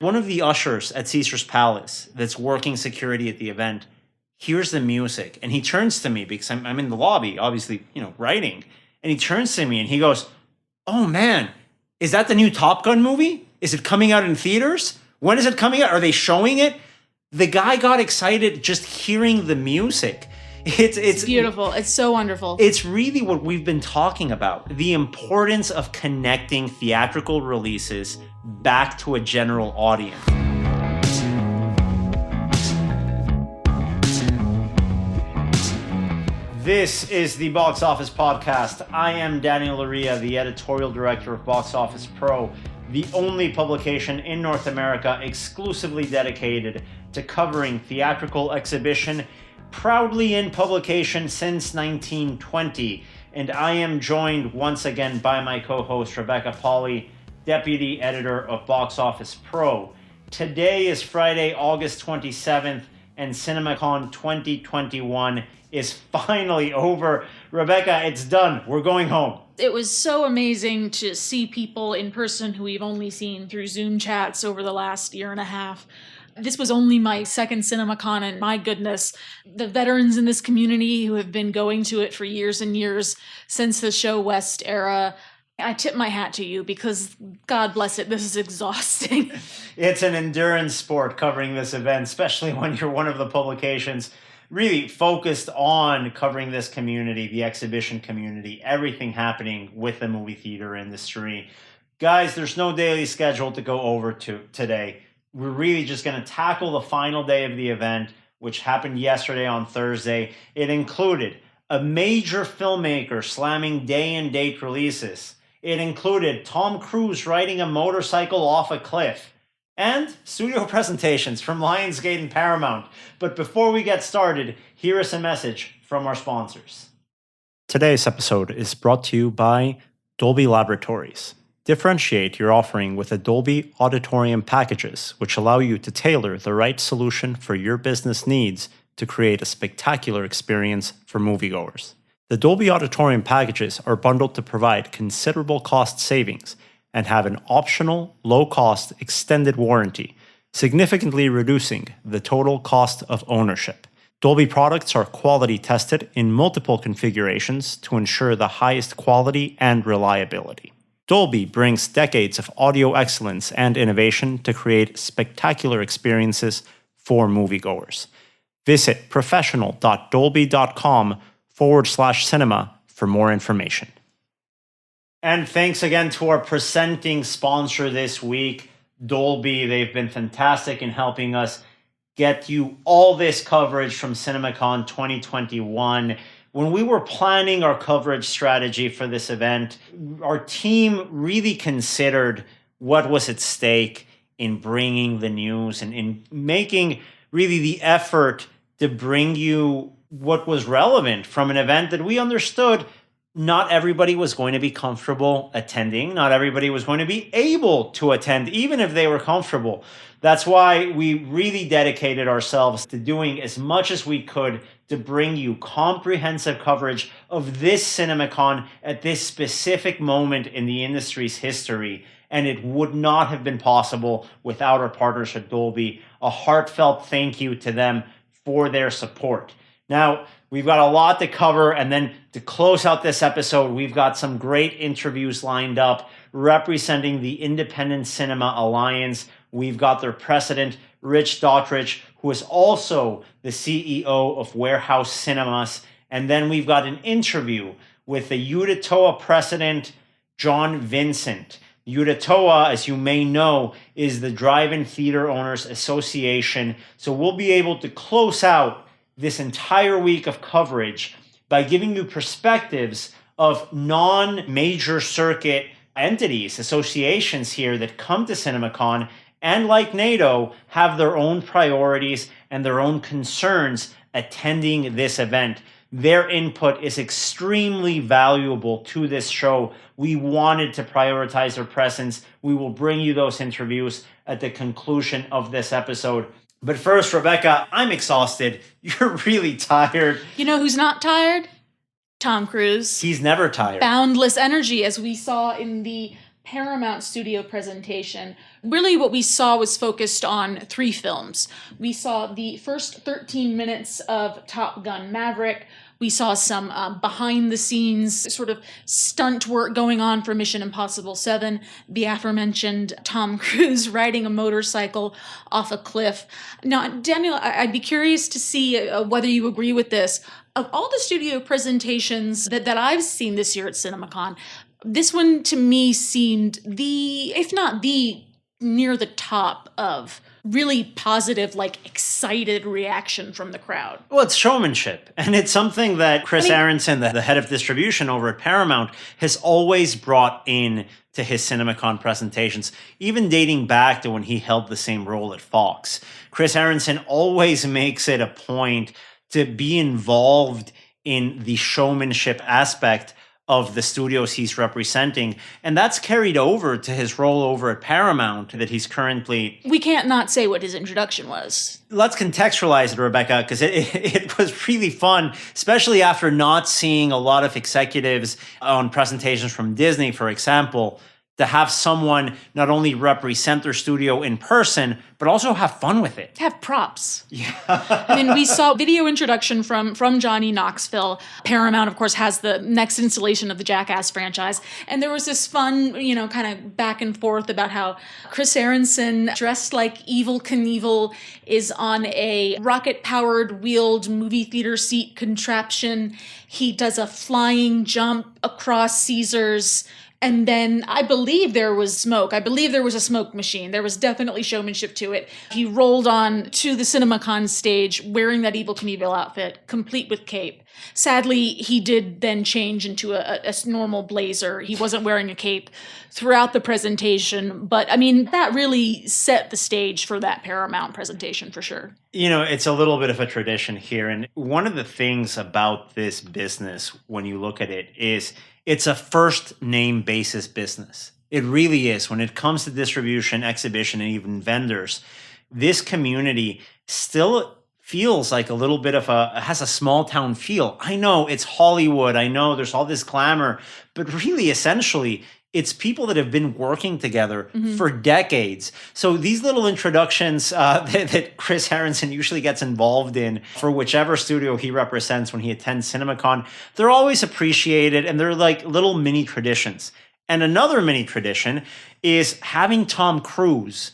One of the ushers at Caesar's Palace that's working security at the event hears the music and he turns to me because I'm in the lobby, obviously, writing. And he turns to me and he goes, "Oh man, is that the new Top Gun movie? Is it coming out in theaters? When is it coming out? Are they showing it?" The guy got excited just hearing the music. It's beautiful. It's so wonderful. It's really what we've been talking about. The importance of connecting theatrical releases back to a general audience. This is the Box Office Podcast. I am Daniel Laria, the editorial director of Box Office Pro, the only publication in North America exclusively dedicated to covering theatrical exhibition, proudly in publication since 1920. And I am joined once again by my co-host Rebecca Pauley, deputy editor of Box Office Pro. Today is Friday, August 27th, and CinemaCon 2021 is finally over. Rebecca, it's done. We're going home. It was so amazing to see people in person who we've only seen through Zoom chats over the last year and a half. This was only my second CinemaCon, and my goodness, the veterans in this community who have been going to it for years and years since the Show West era, I tip my hat to you because, God bless it, this is exhausting. It's an endurance sport covering this event, especially when you're one of the publications really focused on covering this community, the exhibition community, everything happening with the movie theater industry. Guys, there's no daily schedule to go over to today. We're really just going to tackle the final day of the event, which happened yesterday on Thursday. It included a major filmmaker slamming day and date releases. It included Tom Cruise riding a motorcycle off a cliff, and studio presentations from Lionsgate and Paramount. But before we get started, here is a message from our sponsors. Today's episode is brought to you by Dolby Laboratories. Differentiate your offering with the Dolby Auditorium packages, which allow you to tailor the right solution for your business needs to create a spectacular experience for moviegoers. The Dolby Auditorium packages are bundled to provide considerable cost savings and have an optional, low-cost extended warranty, significantly reducing the total cost of ownership. Dolby products are quality tested in multiple configurations to ensure the highest quality and reliability. Dolby brings decades of audio excellence and innovation to create spectacular experiences for moviegoers. Visit professional.dolby.com/cinema for more information. And thanks again to our presenting sponsor this week, Dolby. They've been fantastic in helping us get you all this coverage from CinemaCon 2021. When we were planning our coverage strategy for this event, our team really considered what was at stake in bringing the news and in making really the effort to bring you what was relevant from an event that we understood not everybody was going to be comfortable attending. Not everybody was going to be able to attend, even if they were comfortable. That's why we really dedicated ourselves to doing as much as we could to bring you comprehensive coverage of this CinemaCon at this specific moment in the industry's history. And it would not have been possible without our partners at Dolby. A heartfelt thank you to them for their support. Now, we've got a lot to cover, and then to close out this episode, we've got some great interviews lined up representing the Independent Cinema Alliance. We've got their president, Rich Daughtridge, who is also the CEO of Warehouse Cinemas. And then we've got an interview with the UDITOA president, John Vincent. UDITOA, as you may know, is the Drive-In Theater Owners Association. So we'll be able to close out this entire week of coverage by giving you perspectives of non-major circuit entities, associations here that come to CinemaCon and, like NATO, have their own priorities and their own concerns attending this event. Their input is extremely valuable to this show. We wanted to prioritize their presence. We will bring you those interviews at the conclusion of this episode. But first, Rebecca, I'm exhausted. You're really tired. You know who's not tired? Tom Cruise. He's never tired. Boundless energy, as we saw in the Paramount Studio presentation, really what we saw was focused on 3 films. We saw the first 13 minutes of Top Gun Maverick. We saw some behind the scenes sort of stunt work going on for Mission Impossible 7, the aforementioned Tom Cruise riding a motorcycle off a cliff. Now, Daniel, I'd be curious to see whether you agree with this. Of all the studio presentations that I've seen this year at CinemaCon, this one to me seemed if not near the top of really positive, excited reaction from the crowd. Well, it's showmanship. And it's something that Chris Aronson, the head of distribution over at Paramount, has always brought in to his CinemaCon presentations, even dating back to when he held the same role at Fox. Chris Aronson always makes it a point to be involved in the showmanship aspect of the studios he's representing. And that's carried over to his role over at Paramount that he's currently... We can't not say what his introduction was. Let's contextualize it, Rebecca, because it was really fun, especially after not seeing a lot of executives on presentations from Disney, for example, to have someone not only represent their studio in person, but also have fun with it. Have props. Yeah. I mean, we saw video introduction from Johnny Knoxville. Paramount, of course, has the next installation of the Jackass franchise. And there was this fun, kind of back and forth about how Chris Aronson, dressed like Evel Knievel, is on a rocket-powered wheeled movie theater seat contraption. He does a flying jump across Caesars. And then I believe there was smoke. I believe there was a smoke machine. There was definitely showmanship to it. He rolled on to the CinemaCon stage wearing that Evel Knievel outfit, complete with cape. Sadly, he did then change into a normal blazer. He wasn't wearing a cape throughout the presentation. But, I mean, that really set the stage for that Paramount presentation for sure. It's a little bit of a tradition here. And one of the things about this business, when you look at it, is it's a first name basis business. It really is. When it comes to distribution, exhibition, and even vendors, this community still feels like a little bit of has a small town feel. I know it's Hollywood. I know there's all this glamour, but really, essentially, it's people that have been working together for decades. So these little introductions that Chris Aronson usually gets involved in for whichever studio he represents when he attends CinemaCon, they're always appreciated, and they're like little mini traditions. And another mini tradition is having Tom Cruise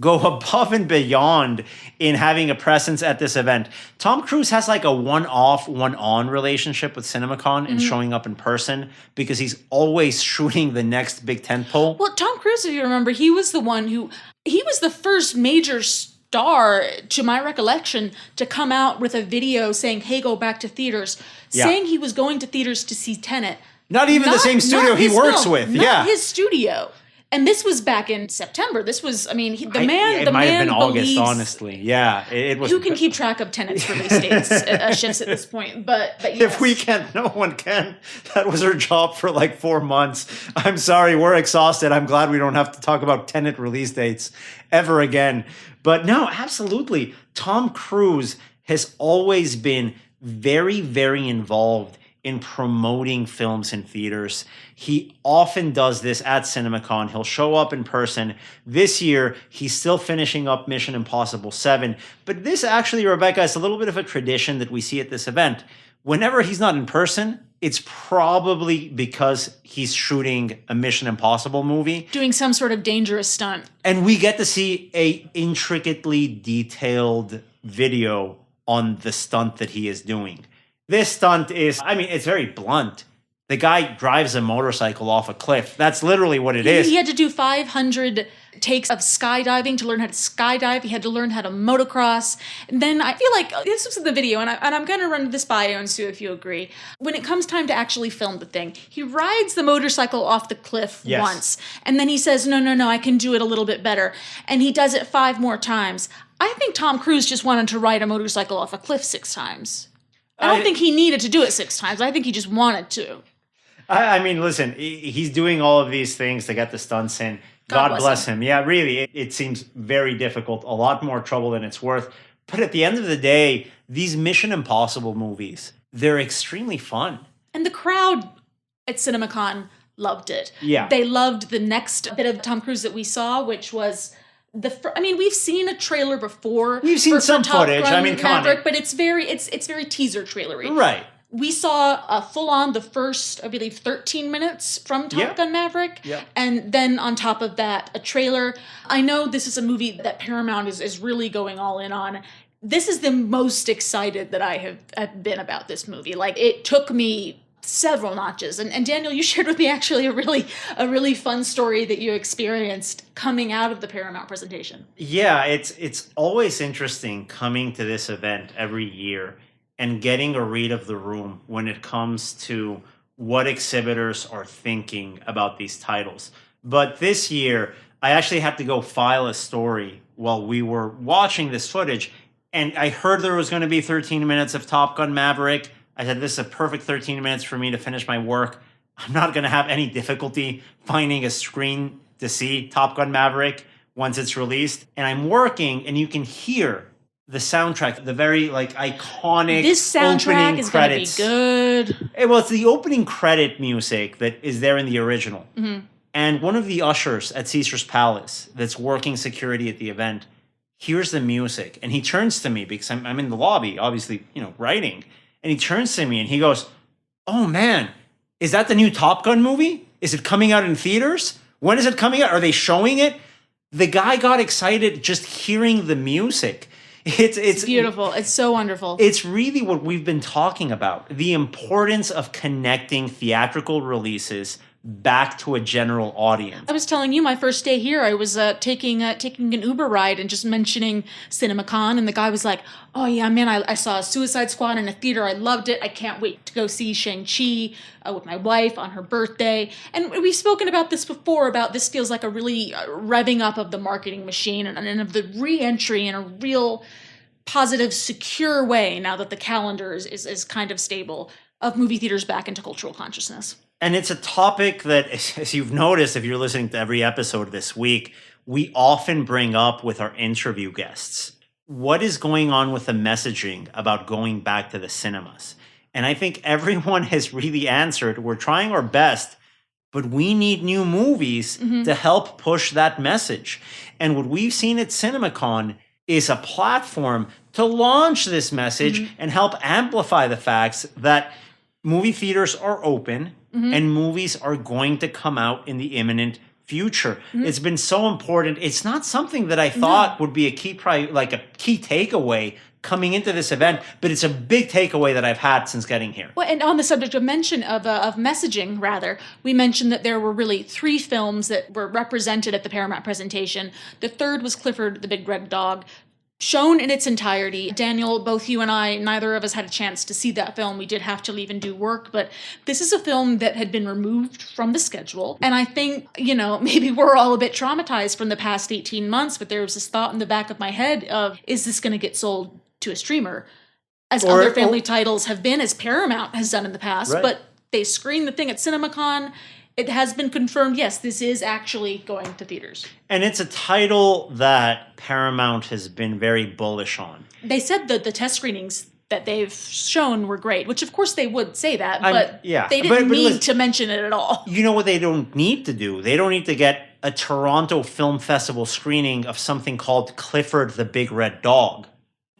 go above and beyond in having a presence at this event. Tom Cruise has like a one-off, one-on relationship with CinemaCon and showing up in person because he's always shooting the next big tentpole. Well, Tom Cruise, if you remember, he was the first major star, to my recollection, to come out with a video saying, hey, go back to theaters, saying he was going to theaters to see Tenet. Not even the same studio he works with. Not his studio. And this was back in September. This was, I mean, It might have been August, honestly. Yeah, it was. Who can keep track of Tenet's release dates, shifts at this point? But yes. If we can't, no one can. That was her job for like 4 months. I'm sorry, we're exhausted. I'm glad we don't have to talk about Tenet release dates ever again. But no, absolutely. Tom Cruise has always been very, very involved in promoting films in theaters. He often does this at CinemaCon. He'll show up in person. This year, he's still finishing up Mission Impossible 7. But this actually, Rebecca, is a little bit of a tradition that we see at this event. Whenever he's not in person, it's probably because he's shooting a Mission Impossible movie. Doing some sort of dangerous stunt. And we get to see a intricately detailed video on the stunt that he is doing. This stunt is, I mean, it's very blunt. The guy drives a motorcycle off a cliff. That's literally what it is. He had to do 500 takes of skydiving to learn how to skydive. He had to learn how to motocross. And then I feel like this was in the video, and I'm going to run this by you and Sue if you agree. When it comes time to actually film the thing, he rides the motorcycle off the cliff once. And then he says, no, I can do it a little bit better. And he does it 5 more times. I think Tom Cruise just wanted to ride a motorcycle off a cliff 6 times. I don't think he needed to do it 6 times. I think he just wanted to. I mean, listen, he's doing all of these things to get the stunts in. God bless him. Yeah, really, it seems very difficult, a lot more trouble than it's worth. But at the end of the day, these Mission Impossible movies, they're extremely fun. And the crowd at CinemaCon loved it. Yeah. They loved the next bit of Tom Cruise that we saw, which was we've seen a trailer before. We've seen some Top footage. Gun I mean, come Maverick, on. but it's very teaser trailery. Right. We saw full on the first, I believe, 13 minutes from Top Gun Maverick. Yeah. And then on top of that, a trailer. I know this is a movie that Paramount is really going all in on. This is the most excited that I have been about this movie. Like, it took me several notches. And Daniel, you shared with me actually a really fun story that you experienced coming out of the Paramount presentation. Yeah, it's always interesting coming to this event every year and getting a read of the room when it comes to what exhibitors are thinking about these titles. But this year, I actually had to go file a story while we were watching this footage, and I heard there was going to be 13 minutes of Top Gun Maverick. I said, this is a perfect 13 minutes for me to finish my work. I'm not going to have any difficulty finding a screen to see Top Gun Maverick once it's released. And I'm working, and you can hear the soundtrack, the very iconic this soundtrack opening is credits. Going to be good. Well, it's the opening credit music that is there in the original. Mm-hmm. And one of the ushers at Caesar's Palace that's working security at the event hears the music, and he turns to me because I'm in the lobby, obviously, writing. And he turns to me and he goes, "Oh man, is that the new Top Gun movie? Is it coming out in theaters? When is it coming out? Are they showing it?" The guy got excited just hearing the music. It's beautiful. It's so wonderful. It's really what we've been talking about. The importance of connecting theatrical releases back to a general audience. I was telling you, my first day here, I was taking an Uber ride and just mentioning CinemaCon, and the guy was like, "Oh yeah, man, I saw Suicide Squad in a theater. I loved it. I can't wait to go see Shang-Chi with my wife on her birthday." And we've spoken about this before, about this feels like a really revving up of the marketing machine and of the re-entry in a real positive, secure way, now that the calendar is kind of stable, of movie theaters back into cultural consciousness. And it's a topic that, as you've noticed, if you're listening to every episode this week, we often bring up with our interview guests. What is going on with the messaging about going back to the cinemas? And I think everyone has really answered, we're trying our best, but we need new movies to help push that message. And what we've seen at CinemaCon is a platform to launch this message and help amplify the facts that movie theaters are open, and movies are going to come out in the imminent future. It's been so important. It's not something that I thought would be a key takeaway coming into this event, but it's a big takeaway that I've had since getting here. Well, and on the subject of messaging, rather, we mentioned that there were really 3 films that were represented at the Paramount presentation. The third was Clifford the Big Red Dog, shown in its entirety. Daniel, both you and I, neither of us had a chance to see that film. We did have to leave and do work, but this is a film that had been removed from the schedule. And I think, maybe we're all a bit traumatized from the past 18 months, but there was this thought in the back of my head of, is this going to get sold to a streamer? As other family titles have been, as Paramount has done in the past, right. But they screened the thing at CinemaCon. It has been confirmed, yes, this is actually going to theaters. And it's a title that Paramount has been very bullish on. They said that the test screenings that they've shown were great, which of course they would say that, but they didn't need to mention it at all. You know what they don't need to do? They don't need to get a Toronto Film Festival screening of something called Clifford the Big Red Dog.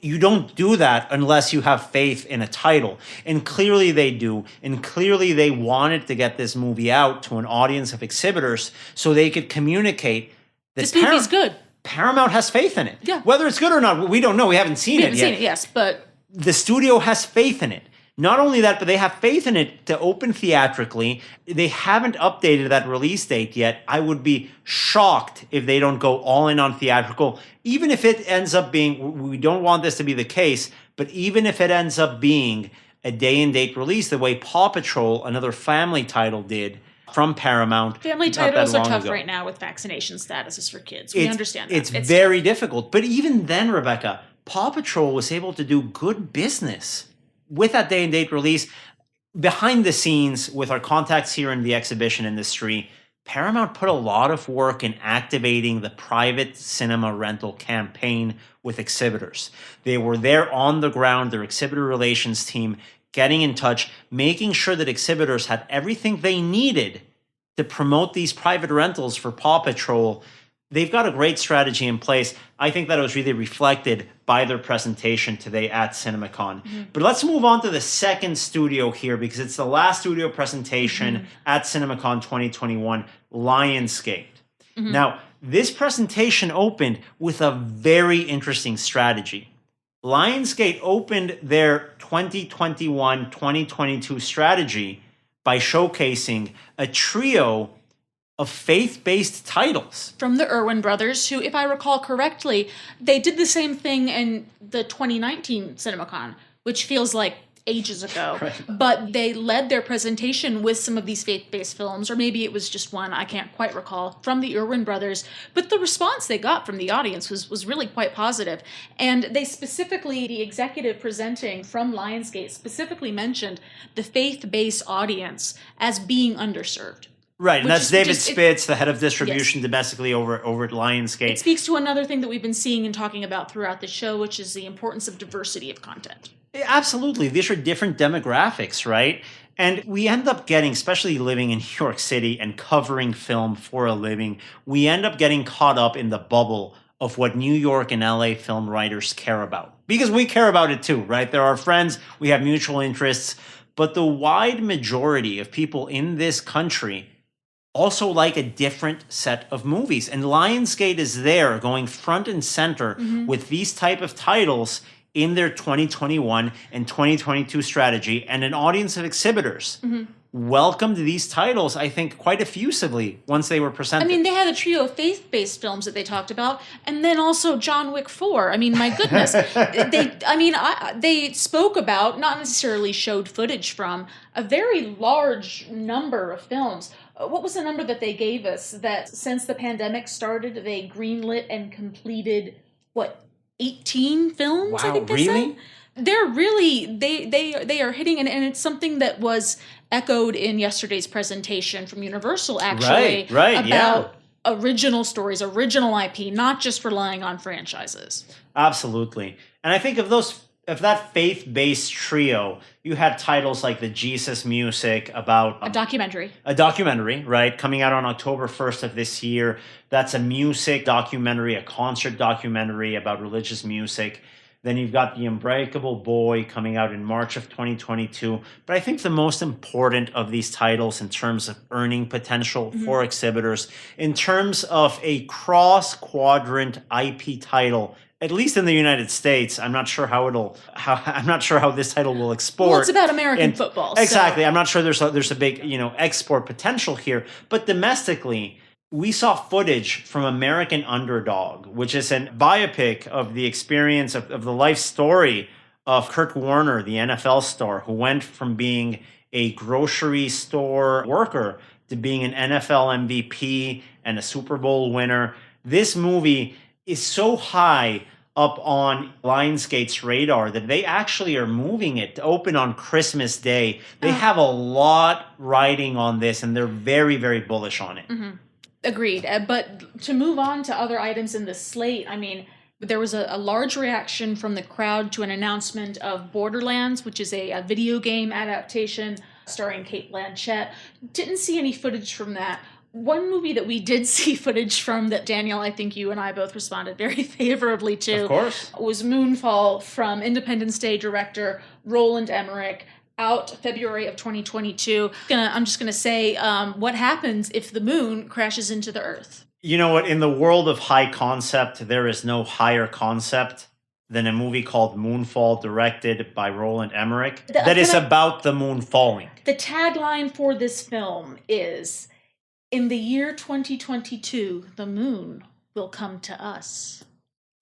You don't do that unless you have faith in a title. And clearly they do. And clearly they wanted to get this movie out to an audience of exhibitors so they could communicate that this movie's good. Paramount has faith in it. Yeah. Whether it's good or not, we don't know. We haven't seen it yet. Yes, but the studio has faith in it. Not only that, but they have faith in it to open theatrically. They haven't updated that release date yet. I would be shocked if they don't go all in on theatrical, even if it ends up being, we don't want this to be the case, but even if it ends up being a day and date release, the way Paw Patrol, another family title, did from Paramount. Family titles are tough right now with vaccination statuses for kids. We understand that. It's very difficult. But even then, Rebecca, Paw Patrol was able to do good business with that day and date release. Behind the scenes, with our contacts here in the exhibition industry, Paramount put a lot of work in activating the private cinema rental campaign with exhibitors. They were there on the ground, their exhibitor relations team, getting in touch, making sure that exhibitors had everything they needed to promote these private rentals for Paw Patrol. They've got a great strategy in place. I think that it was really reflected by their presentation today at CinemaCon. But let's move on to the second studio here, because it's the last studio presentation at CinemaCon 2021, Lionsgate. Now, this presentation opened with a very interesting strategy. Lionsgate opened their 2021-2022 strategy by showcasing a trio of faith-based titles. From the Irwin brothers, who, if I recall correctly, they did the same thing in the 2019 CinemaCon, which feels like ages ago. Right. But they led their presentation with some of these faith-based films, or maybe it was just one, I can't quite recall, from the Irwin brothers. But the response they got from the audience was really quite positive. And they specifically, the executive presenting from Lionsgate specifically mentioned the faith-based audience as being underserved. Right, and that's David Spitz, the head of distribution domestically over at Lionsgate. It speaks to another thing that we've been seeing and talking about throughout the show, which is the importance of diversity of content. Absolutely. These are different demographics, right? And we end up getting, especially living in New York City and covering film for a living, we end up getting caught up in the bubble of what New York and LA film writers care about. Because we care about it too, right? They're our friends, we have mutual interests, but the wide majority of people in this country also like a different set of movies. And Lionsgate is there going front and center with these type of titles in their 2021 and 2022 strategy, and an audience of exhibitors welcomed these titles, I think, quite effusively once they were presented. I mean, they had a trio of faith-based films that they talked about, and then also John Wick 4. I mean, my goodness. They spoke about, not necessarily showed footage from, a very large number of films. What was the number that they gave us that since the pandemic started, they greenlit and completed, 18 films, wow, I think they really? said? They're really, they are hitting, and it's something that was echoed in yesterday's presentation from Universal, actually, about original stories, original IP, not just relying on franchises. Absolutely. And I think of that faith-based trio, you had titles like the Jesus Music about A documentary, right? Coming out on October 1st of this year. That's a music documentary, a concert documentary about religious music. Then you've got The Unbreakable Boy coming out in March of 2022. But I think the most important of these titles in terms of earning potential for exhibitors, in terms of a cross-quadrant IP title, at least in the United States, I'm not sure how this title will export. Well, it's about American football. Exactly. So. I'm not sure there's a big, export potential here, but domestically, we saw footage from American Underdog, which is a biopic of the experience of the life story of Kurt Warner, the NFL star, who went from being a grocery store worker to being an NFL MVP and a Super Bowl winner. This movie is so high up on Lionsgate's radar that they actually are moving it to open on Christmas Day. They have a lot riding on this, and they're very, very bullish on it. Agreed. But to move on to other items in the slate, I mean, there was a large reaction from the crowd to an announcement of Borderlands, which is a video game adaptation starring Cate Blanchett. Didn't see any footage from that. One movie that we did see footage from that, Daniel, I think you and I both responded very favorably to, of course, was Moonfall from Independence Day director Roland Emmerich, out February of 2022. I'm just going to say, what happens if the moon crashes into the Earth? You know what? In the world of high concept, there is no higher concept than a movie called Moonfall, directed by Roland Emmerich, that is about the moon falling. The tagline for this film is, "In the year 2022, the moon will come to us."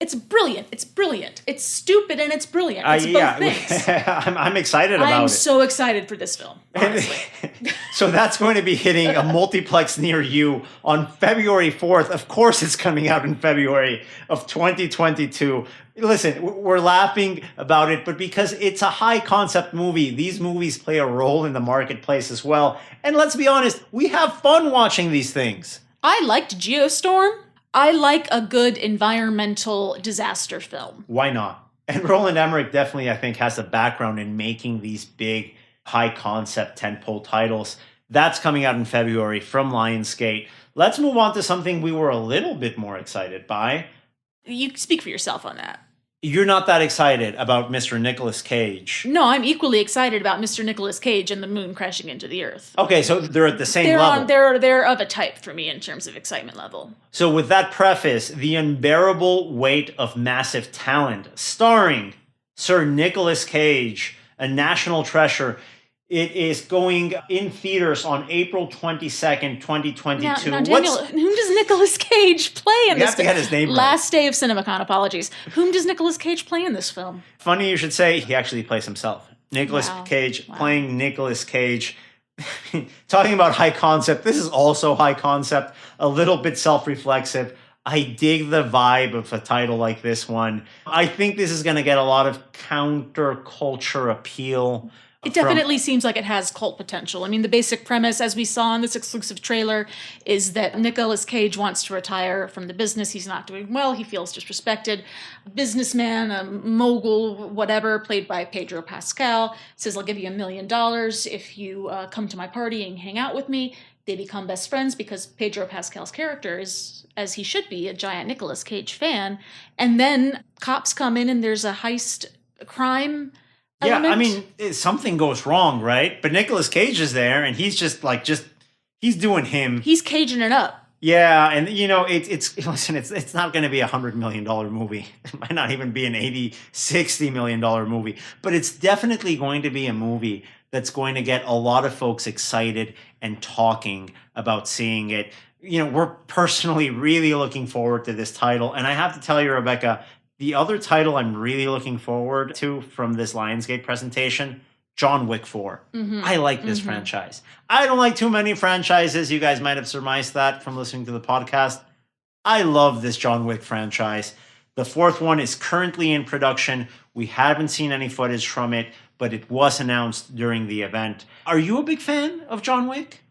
It's brilliant. It's brilliant. It's stupid and it's brilliant. It's both things. I'm excited about it. I'm so excited for this film, honestly. So that's going to be hitting a multiplex near you on February 4th. Of course, it's coming out in February of 2022. Listen, we're laughing about it, but because it's a high concept movie, these movies play a role in the marketplace as well. And let's be honest, we have fun watching these things. I liked Geostorm. I like a good environmental disaster film. Why not? And Roland Emmerich definitely, I think, has a background in making these big, high-concept tentpole titles. That's coming out in February from Lionsgate. Let's move on to something we were a little bit more excited by. You speak for yourself on that. You're not that excited about Mr. Nicolas Cage. No, I'm equally excited about Mr. Nicolas Cage and the moon crashing into the earth. Okay, so they're at the same level. They're of a type for me in terms of excitement level. So with that preface, the unbearable weight of massive talent, starring Sir Nicolas Cage, a national treasure. It is going in theaters on April 22nd, 2022. Now Daniel, whom does Nicolas Cage play in this? You have to get his name right. Last day of CinemaCon, apologies. Whom does Nicolas Cage play in this film? Funny you should say, he actually plays himself. Nicolas Cage playing Nicolas Cage. Talking about high concept, this is also high concept, a little bit self-reflexive. I dig the vibe of a title like this one. I think this is going to get a lot of counterculture appeal. It definitely seems like it has cult potential. I mean, the basic premise, as we saw in this exclusive trailer, is that Nicolas Cage wants to retire from the business. He's not doing well. He feels disrespected. A businessman, a mogul, whatever, played by Pedro Pascal, says, I'll give you $1 million if you come to my party and hang out with me. They become best friends because Pedro Pascal's character is, as he should be, a giant Nicolas Cage fan. And then cops come in and there's a heist, a crime element. I mean, something goes wrong, right? But Nicolas Cage is there, and he's just he's doing him. He's caging it up. Yeah, and it's not going to be $100 million movie. It might not even be an $60 million movie, but it's definitely going to be a movie that's going to get a lot of folks excited and talking about seeing it. We're personally really looking forward to this title, and I have to tell you, Rebecca, the other title I'm really looking forward to from this Lionsgate presentation, John Wick 4. Mm-hmm. I like this franchise. I don't like too many franchises. You guys might have surmised that from listening to the podcast. I love this John Wick franchise. The fourth one is currently in production. We haven't seen any footage from it, but it was announced during the event. Are you a big fan of John Wick?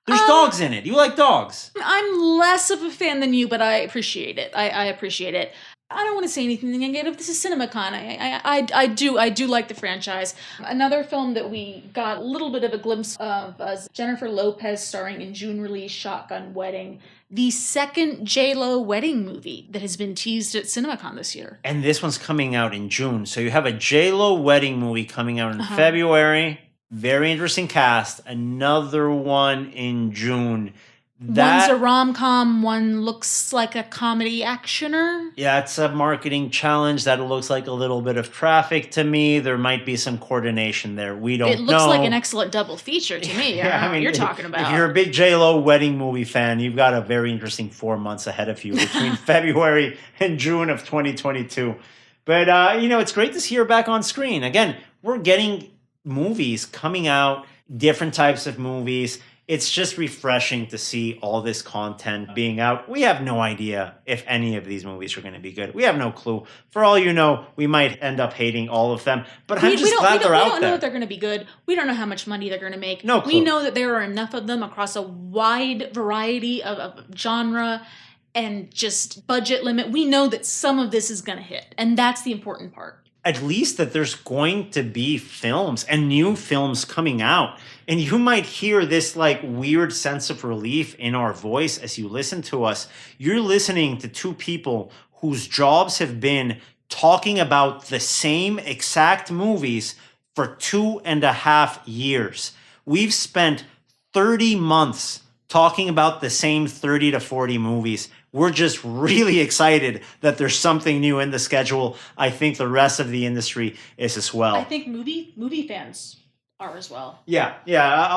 There's dogs in it. You like dogs. I'm less of a fan than you, but I appreciate it. I appreciate it. I don't want to say anything negative. This is CinemaCon. I do like the franchise. Another film that we got a little bit of a glimpse of was Jennifer Lopez starring in June release Shotgun Wedding, the second J-Lo wedding movie that has been teased at CinemaCon this year. And this one's coming out in June. So you have a J-Lo wedding movie coming out in February. Very interesting cast. Another one in June. One's a rom-com, one looks like a comedy actioner. Yeah, it's a marketing challenge that looks like a little bit of traffic to me. There might be some coordination there. We don't know. It looks like an excellent double feature to me. I mean, what you're talking about. If you're a big J-Lo wedding movie fan, you've got a very interesting 4 months ahead of you between February and June of 2022. But, it's great to see her back on screen. Again, we're getting movies coming out, different types of movies. It's just refreshing to see all this content being out. We have no idea if any of these movies are going to be good. We have no clue. For all you know, we might end up hating all of them. But I'm just glad they're out there. We don't know if they're going to be good. We don't know how much money they're going to make. No clue. We know that there are enough of them across a wide variety of genre and just budget limit. We know that some of this is going to hit. And that's the important part. At least that there's going to be films and new films coming out. And you might hear this weird sense of relief in our voice as you listen to us. You're listening to two people whose jobs have been talking about the same exact movies for 2.5 years. We've spent 30 months talking about the same 30 to 40 movies. We're just really excited that there's something new in the schedule. I think the rest of the industry is as well. I think movie fans are as well. Yeah.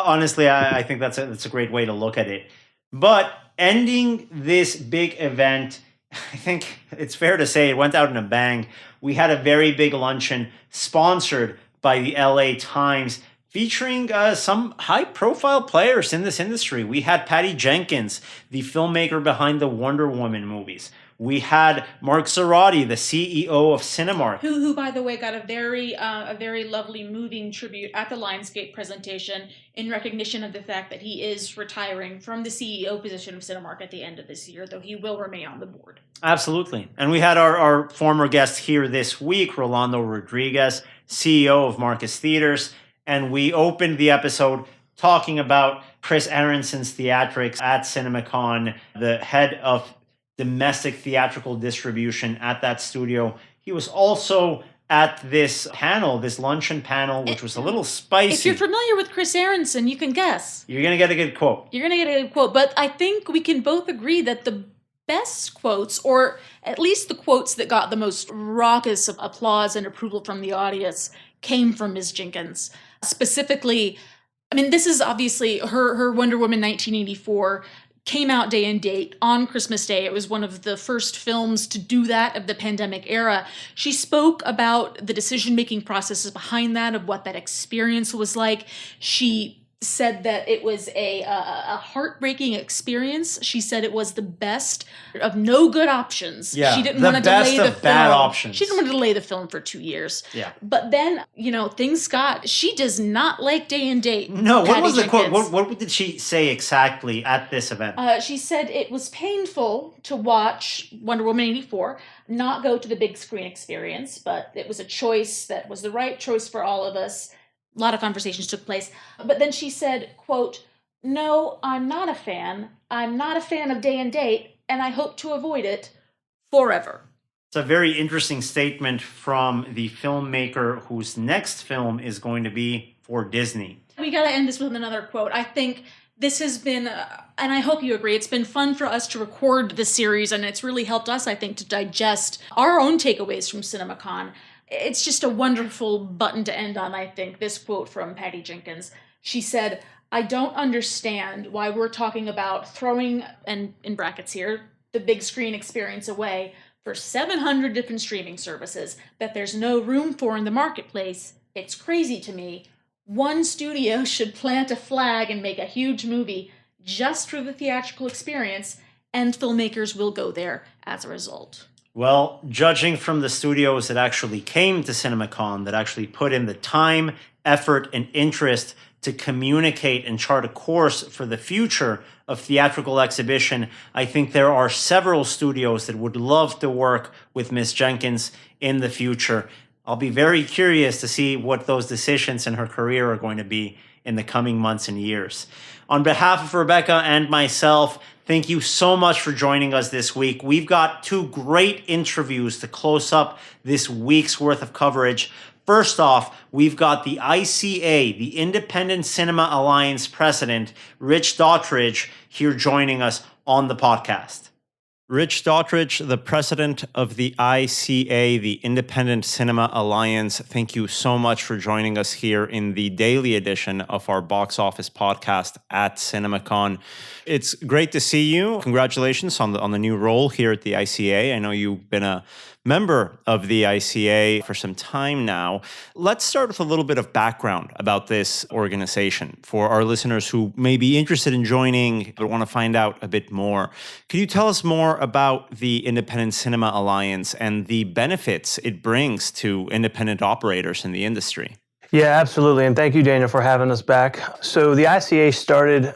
Honestly, I think that's a great way to look at it. But ending this big event, I think it's fair to say it went out in a bang. We had a very big luncheon sponsored by the LA Times, featuring some high-profile players in this industry. We had Patty Jenkins, the filmmaker behind the Wonder Woman movies. We had Mark Zoradi, the CEO of Cinemark, who by the way, got a very lovely, moving tribute at the Lionsgate presentation in recognition of the fact that he is retiring from the CEO position of Cinemark at the end of this year, though he will remain on the board. Absolutely. And we had our former guest here this week, Rolando Rodriguez, CEO of Marcus Theaters. And we opened the episode talking about Chris Aronson's theatrics at CinemaCon, the head of domestic theatrical distribution at that studio. He was also at this panel, this luncheon panel, which was a little spicy. If you're familiar with Chris Aronson, you can guess. You're going to get a good quote. You're going to get a good quote. But I think we can both agree that the best quotes, or at least the quotes that got the most raucous applause and approval from the audience, came from Ms. Jenkins. Specifically, I mean, this is obviously her Wonder Woman 1984 came out day and date on Christmas Day. It was one of the first films to do that of the pandemic era. She spoke about the decision-making processes behind that, of what that experience was like. She said that it was a heartbreaking experience. She said it was the best of no good options. Yeah, she didn't want to delay the film. Bad options. She didn't want to delay the film for 2 years. Yeah. But then, things got, she does not like day and date. No, what was the Jenkins. quote? What did she say exactly at this event? She said it was painful to watch Wonder Woman 84 not go to the big screen experience, but it was a choice that was the right choice for all of us. A lot of conversations took place. But then she said, quote, "No, I'm not a fan. I'm not a fan of day and date, and I hope to avoid it forever." It's a very interesting statement from the filmmaker whose next film is going to be for Disney. We got to end this with another quote. I think this has been, and I hope you agree, it's been fun for us to record this series, and it's really helped us, I think, to digest our own takeaways from CinemaCon. It's just a wonderful button to end on, I think, this quote from Patty Jenkins. She said, "I don't understand why we're talking about throwing, and in brackets here, the big screen experience away for 700 different streaming services that there's no room for in the marketplace. It's crazy to me. One studio should plant a flag and make a huge movie just for the theatrical experience, and filmmakers will go there as a result." Well, judging from the studios that actually came to CinemaCon, that actually put in the time, effort, and interest to communicate and chart a course for the future of theatrical exhibition, I think there are several studios that would love to work with Ms. Jenkins in the future. I'll be very curious to see what those decisions in her career are going to be in the coming months and years. On behalf of Rebecca and myself, thank you so much for joining us this week. We've got 2 great interviews to close up this week's worth of coverage. First off, we've got the ICA, the Independent Cinema Alliance president, Rich Daughtridge, here joining us on the podcast. Rich Daughtridge, the president of the ICA, the Independent Cinema Alliance, thank you so much for joining us here in the daily edition of our box office podcast at CinemaCon. It's great to see you. Congratulations on the new role here at the ICA. I know you've been a member of the ICA for some time now. Let's start with a little bit of background about this organization for our listeners who may be interested in joining but want to find out a bit more. Could you tell us more about the Independent Cinema Alliance and the benefits it brings to independent operators in the industry? Yeah, absolutely. And thank you, Daniel, for having us back. So the ICA started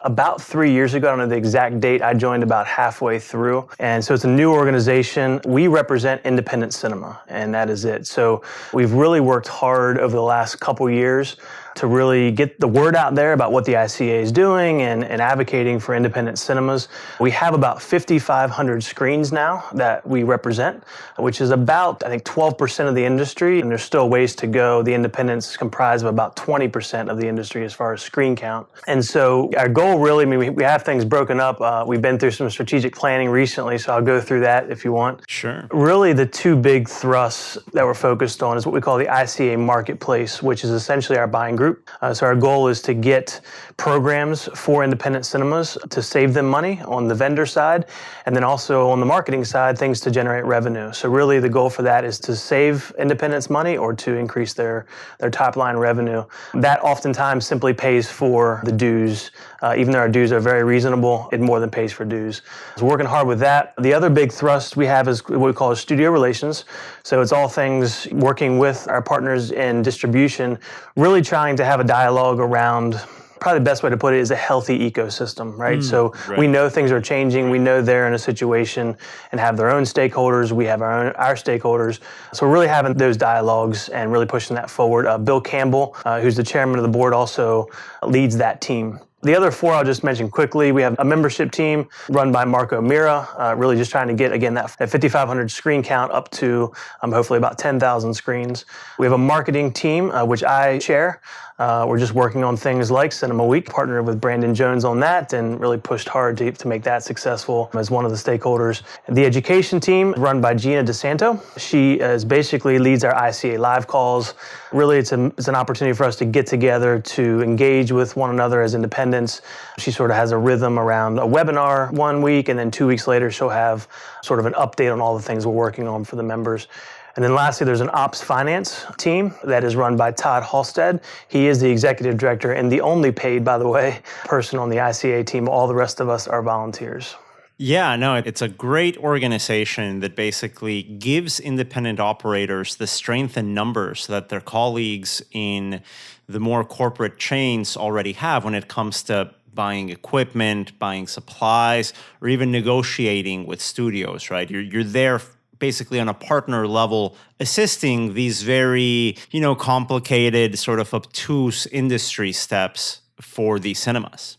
about 3 years ago. I don't know the exact date. I joined about halfway through. And so it's a new organization. We represent independent cinema, and that is it. So we've really worked hard over the last couple years to really get the word out there about what the ICA is doing and advocating for independent cinemas. We have about 5,500 screens now that we represent, which is about, I think, 12% of the industry, and there's still ways to go. The independents comprise of about 20% of the industry as far as screen count. And so our goal really, I mean, we have things broken up. We've been through some strategic planning recently, so I'll go through that if you want. Sure. Really, the 2 big thrusts that we're focused on is what we call the ICA Marketplace, which is essentially our buying group. So our goal is to get programs for independent cinemas to save them money on the vendor side, and then also on the marketing side, things to generate revenue. So really the goal for that is to save independents money or to increase their top line revenue. That oftentimes simply pays for the dues. Even though our dues are very reasonable, it more than pays for dues. So working hard with that. The other big thrust we have is what we call studio relations. So it's all things working with our partners in distribution, really trying to have a dialogue around, probably the best way to put it is a healthy ecosystem, right? Right. We know things are changing. We know they're in a situation and have their own stakeholders. We have our stakeholders. So we're really having those dialogues and really pushing that forward. Bill Campbell, who's the chairman of the board, also leads that team. The other four I'll just mention quickly. We have a membership team run by Marco Mira, really just trying to get, again, that 5,500 screen count up to hopefully about 10,000 screens. We have a marketing team, which I chair. We're just working on things like Cinema Week, partnered with Brandon Jones on that and really pushed hard to make that successful as one of the stakeholders. The education team run by Gina DeSanto. She basically leads our ICA live calls. Really, it's an opportunity for us to get together to engage with one another as independents. She sort of has a rhythm around a webinar 1 week, and then 2 weeks later, she'll have sort of an update on all the things we're working on for the members. And then lastly, there's an ops finance team that is run by Todd Halstead. He is the executive director and the only paid, by the way, person on the ICA team. All the rest of us are volunteers. Yeah, no, it's a great organization that basically gives independent operators the strength in numbers that their colleagues in the more corporate chains already have when it comes to buying equipment, buying supplies, or even negotiating with studios, right? You're there basically on a partner level, assisting these very, complicated, sort of obtuse industry steps for these cinemas.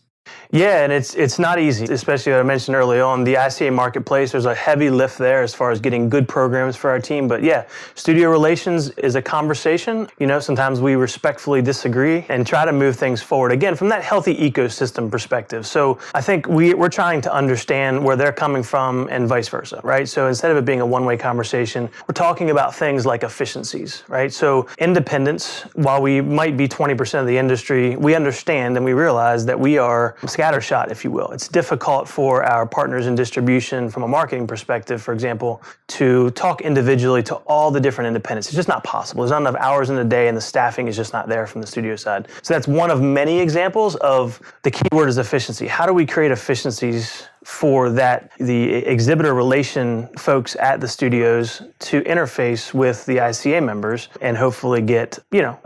Yeah, and it's not easy, especially what I mentioned early on, the ICA marketplace. There's a heavy lift there as far as getting good programs for our team. But yeah, studio relations is a conversation. Sometimes we respectfully disagree and try to move things forward, again, from that healthy ecosystem perspective. So I think we're trying to understand where they're coming from and vice versa, right? So instead of it being a one-way conversation, we're talking about things like efficiencies, right? So independence, while we might be 20% of the industry, we understand and we realize that we are scattershot, if you will. It's difficult for our partners in distribution from a marketing perspective, for example, to talk individually to all the different independents. It's just not possible. There's not enough hours in the day and the staffing is just not there from the studio side. So that's one of many examples of the key word is efficiency. How do we create efficiencies for the exhibitor relation folks at the studios to interface with the ICA members and hopefully get,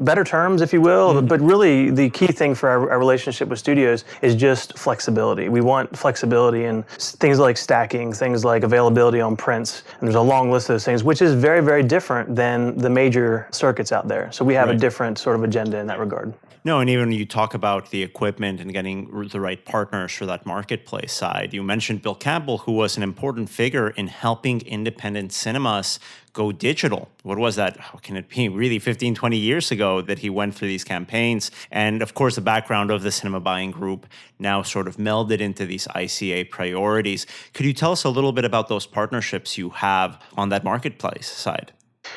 better terms, if you will. Mm-hmm. But really the key thing for our relationship with studios is just flexibility. We want flexibility in things like stacking, things like availability on prints. And there's a long list of those things, which is very, very different than the major circuits out there. So we have a different sort of agenda in that regard. No, and even when you talk about the equipment and getting the right partners for that marketplace side, you mentioned Bill Campbell, who was an important figure in helping independent cinemas go digital. What was that? How can it be? Really 15, 20 years ago that he went through these campaigns. And of course, the background of the cinema buying group now sort of melded into these ICA priorities. Could you tell us a little bit about those partnerships you have on that marketplace side?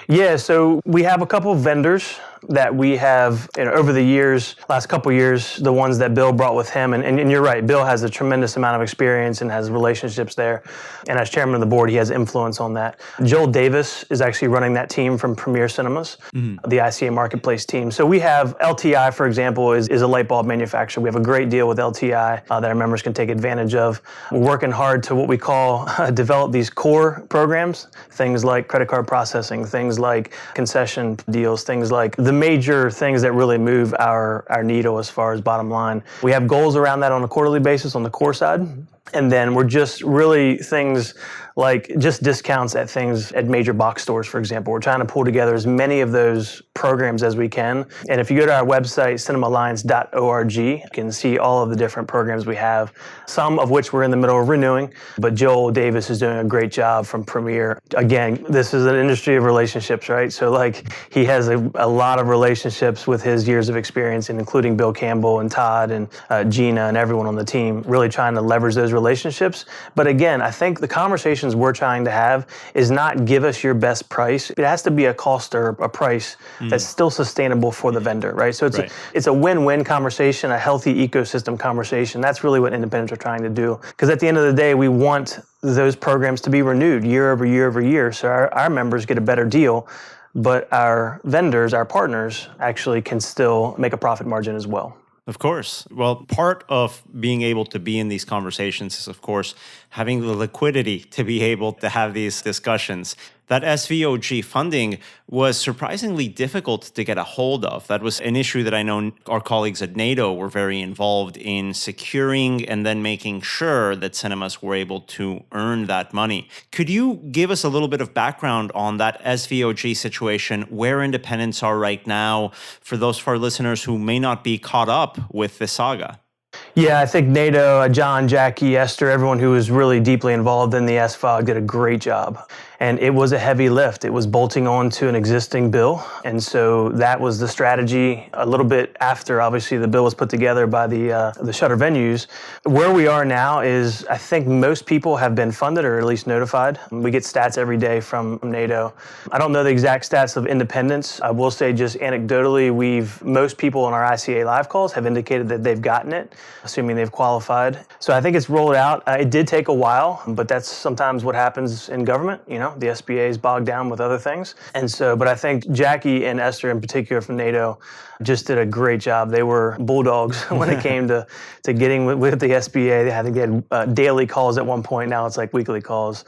Yeah, so we have a couple of vendors that we have over the years, last couple of years, the ones that Bill brought with him. And you're right, Bill has a tremendous amount of experience and has relationships there. And as chairman of the board, he has influence on that. Joel Davis is actually running that team from Premier Cinemas, the ICA Marketplace team. So we have LTI, for example, is a light bulb manufacturer. We have a great deal with LTI that our members can take advantage of. We're working hard to what we call develop these core programs, things like credit card processing, things like concession deals, things like the major things that really move our needle as far as bottom line. We have goals around that on a quarterly basis on the core side. And then we're just really things like just discounts at things at major box stores, for example. We're trying to pull together as many of those programs as we can. And if you go to our website, cinemalliance.org, you can see all of the different programs we have, some of which we're in the middle of renewing. But Joel Davis is doing a great job from Premier. Again, this is an industry of relationships, right? So he has a lot of relationships with his years of experience, and including Bill Campbell and Todd and Gina and everyone on the team, really trying to leverage those relationships. But again, I think the conversations we're trying to have is not give us your best price. It has to be a cost or a price that's still sustainable for the vendor, right? So it's a win-win conversation, a healthy ecosystem conversation. That's really what independents are trying to do. Because at the end of the day, we want those programs to be renewed year over year over year. So our members get a better deal, but our vendors, our partners, actually can still make a profit margin as well. Of course. Well, part of being able to be in these conversations is, of course, having the liquidity to be able to have these discussions. That SVOG funding was surprisingly difficult to get a hold of. That was an issue that I know our colleagues at NATO were very involved in securing and then making sure that cinemas were able to earn that money. Could you give us a little bit of background on that SVOG situation, where independents are right now, for those of our listeners who may not be caught up with the saga? Yeah, I think NATO, John, Jackie, Esther, everyone who was really deeply involved in the SFOG did a great job. And it was a heavy lift. It was bolting on to an existing bill. And so that was the strategy a little bit after, obviously, the bill was put together by the shutter venues. Where we are now is, I think most people have been funded or at least notified. We get stats every day from NATO. I don't know the exact stats of independence. I will say just anecdotally, most people on our ICA live calls have indicated that they've gotten it, assuming they've qualified. So I think it's rolled out. It did take a while, but that's sometimes what happens in government. The SBA is bogged down with other things. And so, but I think Jackie and Esther in particular from NATO just did a great job. They were bulldogs when it came to getting with the SBA. I think they had daily calls at one point. Now it's like weekly calls.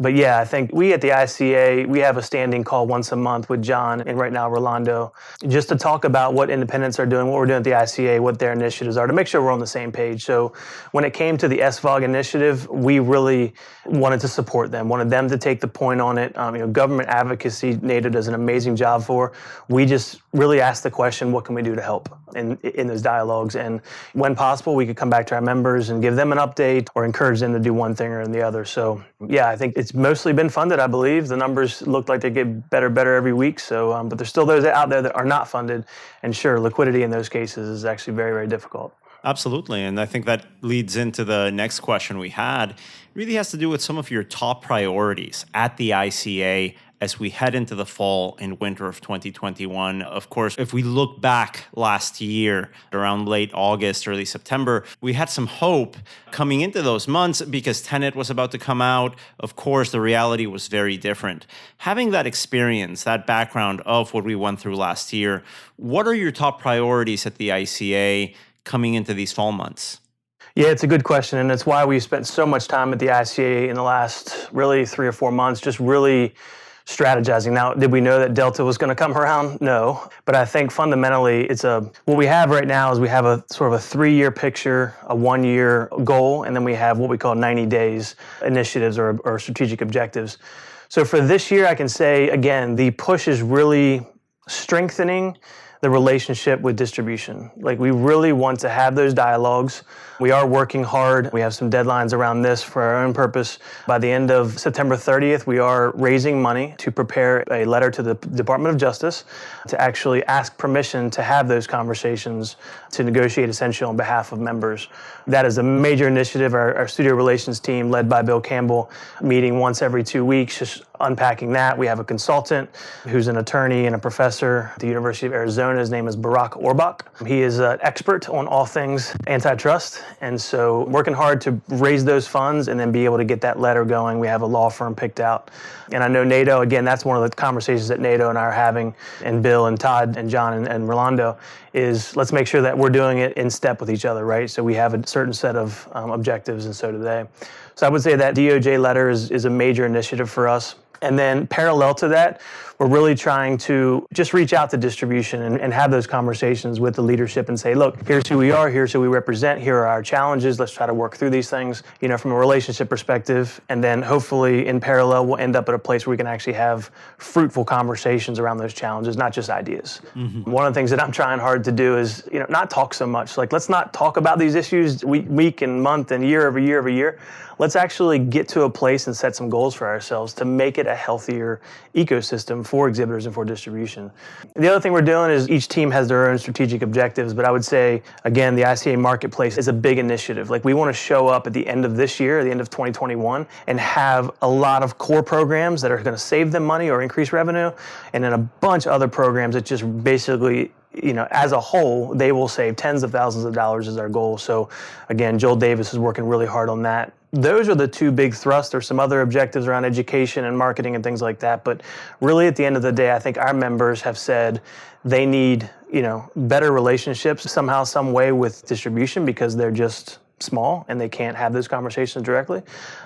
But yeah, I think we at the ICA, we have a standing call once a month with John and right now Rolando, just to talk about what independents are doing, what we're doing at the ICA, what their initiatives are, to make sure we're on the same page. So when it came to the SVOG initiative, we really wanted to support them, wanted them to take the point on it. Government advocacy, NATO does an amazing job for. We just really asked the question, what can we do to help in those dialogues? And when possible, we could come back to our members and give them an update or encourage them to do one thing or the other. So yeah, I think it's mostly been funded, I believe. The numbers look like they get better every week. So, but there's still those out there that are not funded. And sure, liquidity in those cases is actually very, very difficult. Absolutely. And I think that leads into the next question we had. It really has to do with some of your top priorities at the ICA as we head into the fall and winter of 2021. Of course, if we look back last year, around late August, early September, we had some hope coming into those months because Tenet was about to come out. Of course, the reality was very different. Having that experience, that background of what we went through last year, what are your top priorities at the ICA coming into these fall months? Yeah, it's a good question, and it's why we spent so much time at the ICA in the last really 3 or 4 months, just really strategizing. Now, did we know that Delta was going to come around? No. But I think fundamentally, what we have right now is we have a sort of a 3-year picture, a 1-year goal, and then we have what we call 90 days initiatives or strategic objectives. So for this year, I can say, again, the push is really strengthening the relationship with distribution. Like, we really want to have those dialogues. We are working hard. We have some deadlines around this for our own purpose. By the end of September 30th, we are raising money to prepare a letter to the Department of Justice to actually ask permission to have those conversations to negotiate essentially on behalf of members. That is a major initiative. Our studio relations team, led by Bill Campbell, meeting once every 2 weeks, just unpacking that. We have a consultant who's an attorney and a professor at the University of Arizona. His name is Barack Orbach. He is an expert on all things antitrust. And so working hard to raise those funds and then be able to get that letter going. We have a law firm picked out. And I know NATO, again, that's one of the conversations that NATO and I are having, and Bill and Todd and John and Rolando, is let's make sure that we're doing it in step with each other, right? So we have a certain set of objectives, and so do they. So I would say that DOJ letter is a major initiative for us. And then parallel to that, we're really trying to just reach out to distribution and have those conversations with the leadership and say, look, here's who we are, here's who we represent, here are our challenges, let's try to work through these things, from a relationship perspective. And then hopefully in parallel, we'll end up at a place where we can actually have fruitful conversations around those challenges, not just ideas. Mm-hmm. One of the things that I'm trying hard to do is, not talk so much. Like, let's not talk about these issues week and month and year over year over year. Let's actually get to a place and set some goals for ourselves to make it a healthier ecosystem for exhibitors and for distribution. The other thing we're doing is each team has their own strategic objectives, but I would say, again, the ICA Marketplace is a big initiative. Like, we want to show up at the end of this year, at the end of 2021, and have a lot of core programs that are going to save them money or increase revenue, and then a bunch of other programs that just basically, as a whole, they will save tens of thousands of dollars is our goal. So again, Joel Davis is working really hard on that. Those are the two big thrusts. There's some other objectives around education and marketing and things like that. But really, at the end of the day, I think our members have said they need, better relationships somehow, some way with distribution because they're just small and they can't have those conversations directly.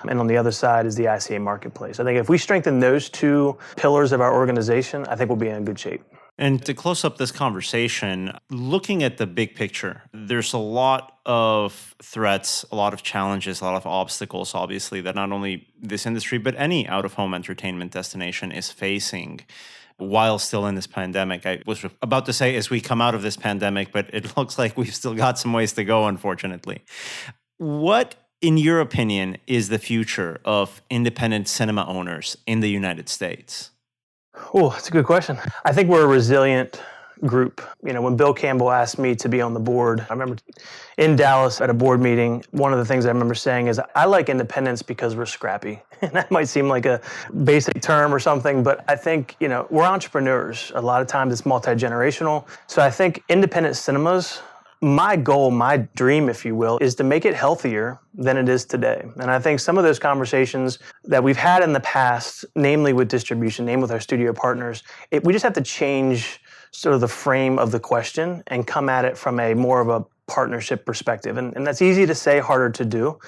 And on the other side is the ICA Marketplace. I think if we strengthen those two pillars of our organization, I think we'll be in good shape. And to close up this conversation, looking at the big picture, there's a lot of threats, a lot of challenges, a lot of obstacles, obviously, that not only this industry, but any out-of-home entertainment destination is facing. while still in this pandemic. I was about to say as we come out of this pandemic, but it looks like we've still got some ways to go, unfortunately. What, in your opinion, is the future of independent cinema owners in the United States? Oh, that's a good question. I think we're a resilient group. When Bill Campbell asked me to be on the board, I remember in Dallas at a board meeting, one of the things I remember saying is, I like independence because we're scrappy. And that might seem like a basic term or something, but I think, we're entrepreneurs. A lot of times it's multi-generational. So I think independent cinemas, my goal, my dream, if you will, is to make it healthier than it is today. And I think some of those conversations that we've had in the past, namely with distribution, namely with our studio partners, we just have to change sort of the frame of the question and come at it from a more of a partnership perspective. And that's easy to say, harder to do.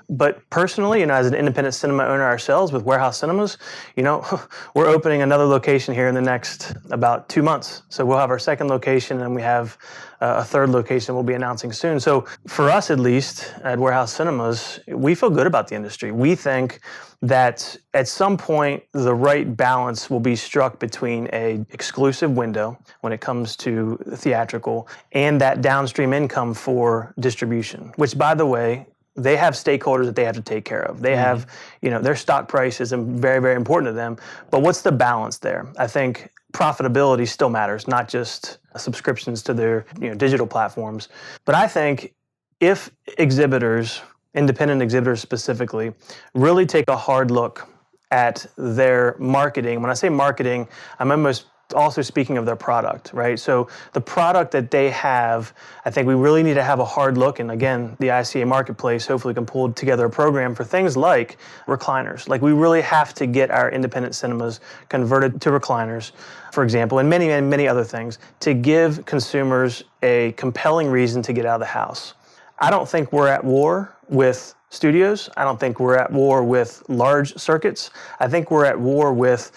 But personally, as an independent cinema owner ourselves with Warehouse Cinemas, we're opening another location here in the next about 2 months. So we'll have our second location, and we have a third location we'll be announcing soon. So for us, at least at Warehouse Cinemas, we feel good about the industry. We think that at some point the right balance will be struck between a exclusive window when it comes to theatrical and that downstream income for distribution, which, by the way, they have stakeholders that they have to take care of. They have, their stock price is very, very important to them. But what's the balance there? I think profitability still matters, not just subscriptions to their digital platforms. But I think if exhibitors, independent exhibitors specifically, really take a hard look at their marketing. When I say marketing, I'm almost also speaking of their product, right? So the product that they have, I think we really need to have a hard look. And again, the ICA marketplace hopefully can pull together a program for things like recliners. Like, we really have to get our independent cinemas converted to recliners, for example, and many, many other things, to give consumers a compelling reason to get out of the house. I don't think we're at war with studios. I don't think we're at war with large circuits. I think we're at war with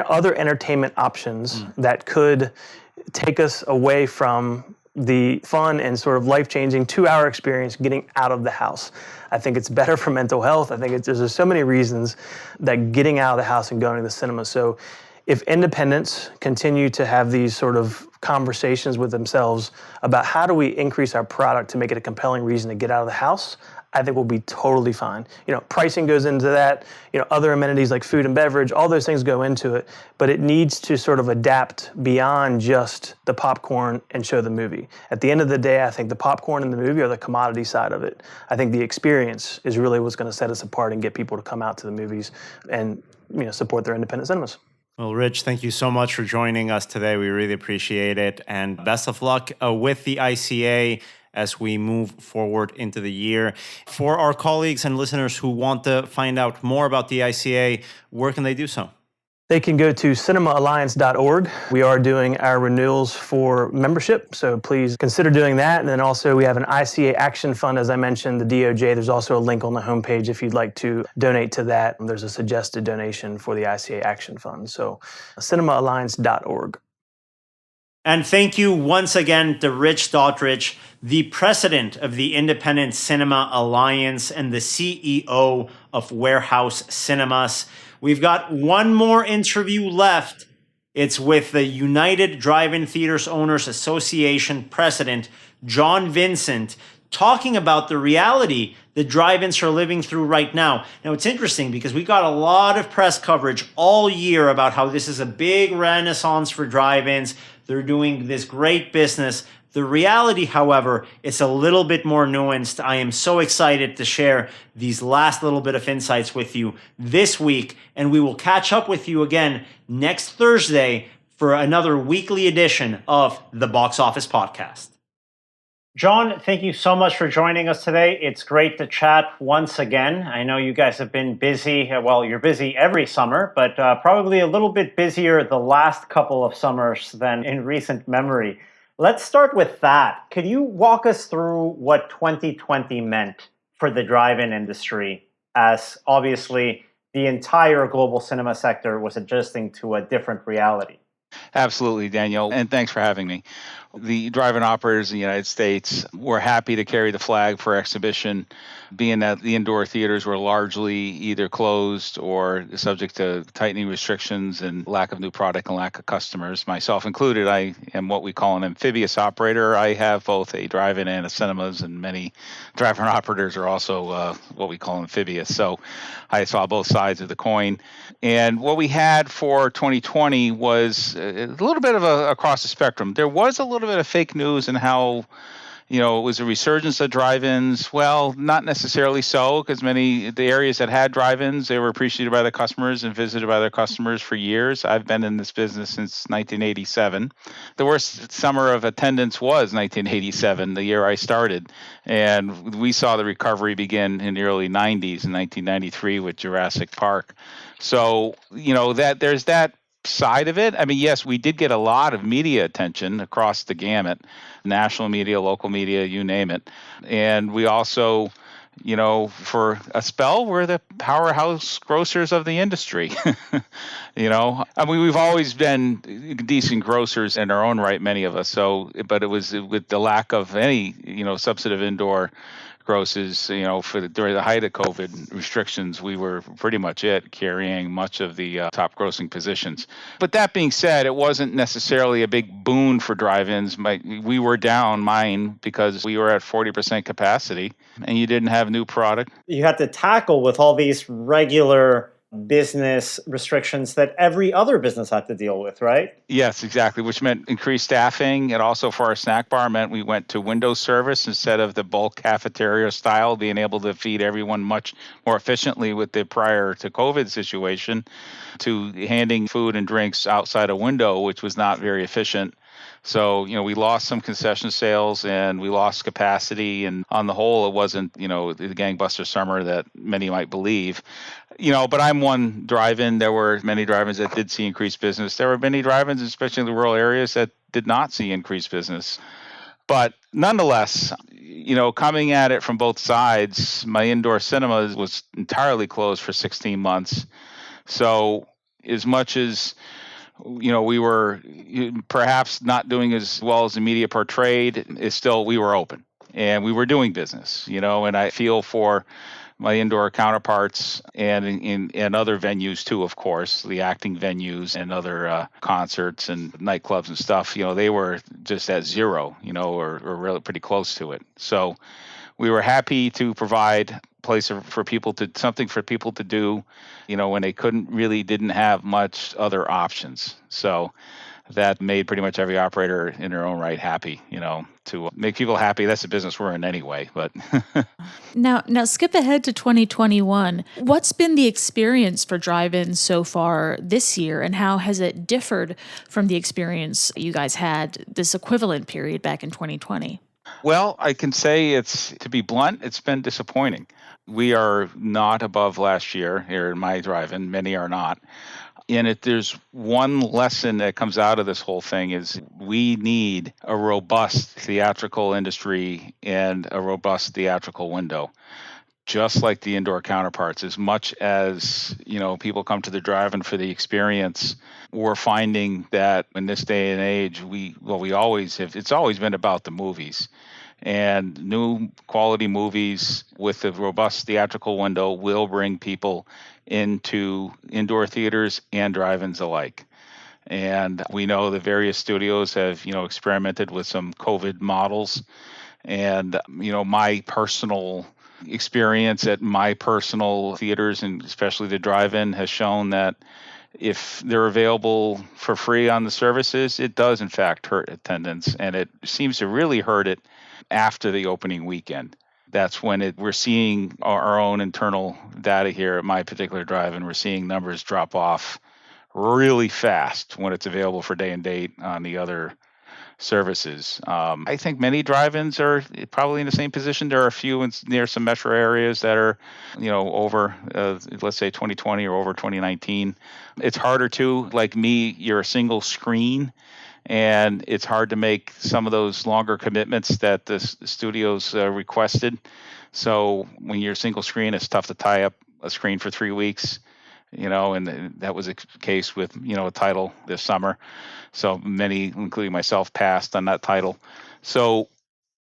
other entertainment options that could take us away from the fun and sort of life-changing 2-hour experience getting out of the house. I think it's better for mental health. I think there's so many reasons that getting out of the house and going to the cinema. So if independents continue to have these sort of conversations with themselves about how do we increase our product to make it a compelling reason to get out of the house, I think we'll be totally fine. Pricing goes into that, other amenities like food and beverage, all those things go into it, but it needs to sort of adapt beyond just the popcorn and show the movie. At the end of the day, I think the popcorn and the movie are the commodity side of it. I think the experience is really what's going to set us apart and get people to come out to the movies and, support their independent cinemas. Well, Rich, thank you so much for joining us today. We really appreciate it. And best of luck with the ICA as we move forward into the year. For our colleagues and listeners who want to find out more about the ICA, where can they do so? They can go to cinemaalliance.org. We are doing our renewals for membership, so please consider doing that. And then also we have an ICA Action Fund, as I mentioned, the DOJ. There's also a link on the homepage if you'd like to donate to that. There's a suggested donation for the ICA Action Fund. So cinemaalliance.org. And thank you once again to Rich Daughtridge, the president of the Independent Cinema Alliance and the CEO of Warehouse Cinemas. We've got one more interview left. It's with the United Drive-In Theaters Owners Association president, John Vincent, talking about the reality that drive-ins are living through right now. Now, it's interesting because we got a lot of press coverage all year about how this is a big renaissance for drive-ins. They're doing this great business. The reality, however, is a little bit more nuanced. I am so excited to share these last little bit of insights with you this week, and we will catch up with you again next Thursday for another weekly edition of the Box Office Podcast. John, thank you so much for joining us today. It's great to chat once again. I know you guys have been busy. Well, you're busy every summer, but probably a little bit busier the last couple of summers than in recent memory. Let's start with that. Could you walk us through what 2020 meant for the drive-in industry, as obviously the entire global cinema sector was adjusting to a different reality? Absolutely, Daniel, and thanks for having me. The drive-in operators in the United States were happy to carry the flag for exhibition, being that the indoor theaters were largely either closed or subject to tightening restrictions and lack of new product and lack of customers. Myself included, I am what we call an amphibious operator. I have both a drive-in and a cinemas, and many drive-in operators are also what we call amphibious. So I saw both sides of the coin. And what we had for 2020 was a little bit of across the spectrum. There was a little bit of fake news and how, it was a resurgence of drive-ins. Well, not necessarily so, because the areas that had drive-ins, they were appreciated by their customers and visited by their customers for years. I've been in this business since 1987. The worst summer of attendance was 1987, the year I started. And we saw the recovery begin in the early 90s, in 1993 with Jurassic Park. So, that there's that side of it. I mean, yes, we did get a lot of media attention across the gamut, national media, local media, you name it. And we also, for a spell, we're the powerhouse grocers of the industry. I mean, we've always been decent grocers in our own right, many of us. So, but it was with the lack of any, substantive indoor grosses, during the height of COVID restrictions, we were pretty much carrying much of the top grossing positions. But that being said, it wasn't necessarily a big boon for drive-ins. We were down mine because we were at 40% capacity and you didn't have new product. You had to tackle with all these regular business restrictions that every other business had to deal with, right? Yes, exactly, which meant increased staffing. And also for our snack bar meant we went to window service instead of the bulk cafeteria style, being able to feed everyone much more efficiently with the prior to COVID situation, to handing food and drinks outside a window, which was not very efficient. So, we lost some concession sales and we lost capacity. And on the whole, it wasn't, the gangbuster summer that many might believe. But I'm one drive-in. There were many drive-ins that did see increased business. There were many drive-ins, especially in the rural areas, that did not see increased business. But nonetheless, coming at it from both sides, my indoor cinema was entirely closed for 16 months. So as much as we were perhaps not doing as well as the media portrayed, we were open and we were doing business, and I feel for my indoor counterparts and other venues too, of course, the acting venues and other concerts and nightclubs and stuff, they were just at zero, or really pretty close to it. So we were happy to provide something for people to do, when they didn't have much other options. So that made pretty much every operator in their own right happy, to make people happy. That's the business we're in anyway. But now skip ahead to 2021. What's been the experience for drive-ins so far this year, and how has it differed from the experience you guys had this equivalent period back in 2020? Well, I can say to be blunt, it's been disappointing. We are not above last year here in my drive-in. Many are not. And if there's one lesson that comes out of this whole thing is we need a robust theatrical industry and a robust theatrical window, just like the indoor counterparts. As much as, people come to the drive-in for the experience, we're finding that in this day and age, it's always been about the movies. And new quality movies with a robust theatrical window will bring people into indoor theaters and drive-ins alike. And we know the various studios have, experimented with some COVID models. And, my personal experience at my personal theaters, and especially the drive-in, has shown that if they're available for free on the services, it does in fact hurt attendance. And it seems to really hurt it after the opening weekend. That's when we're seeing our own internal data here at my particular drive-in. We're seeing numbers drop off really fast when it's available for day and date on the other services. I think many drive-ins are probably in the same position. There are a few near some metro areas that are, over, let's say 2020 or over 2019. It's harder to, like me, you're a single screen. And it's hard to make some of those longer commitments that the studios requested. So when you're single screen, it's tough to tie up a screen for 3 weeks. and that was a case with, a title this summer. So many, including myself, passed on that title. So,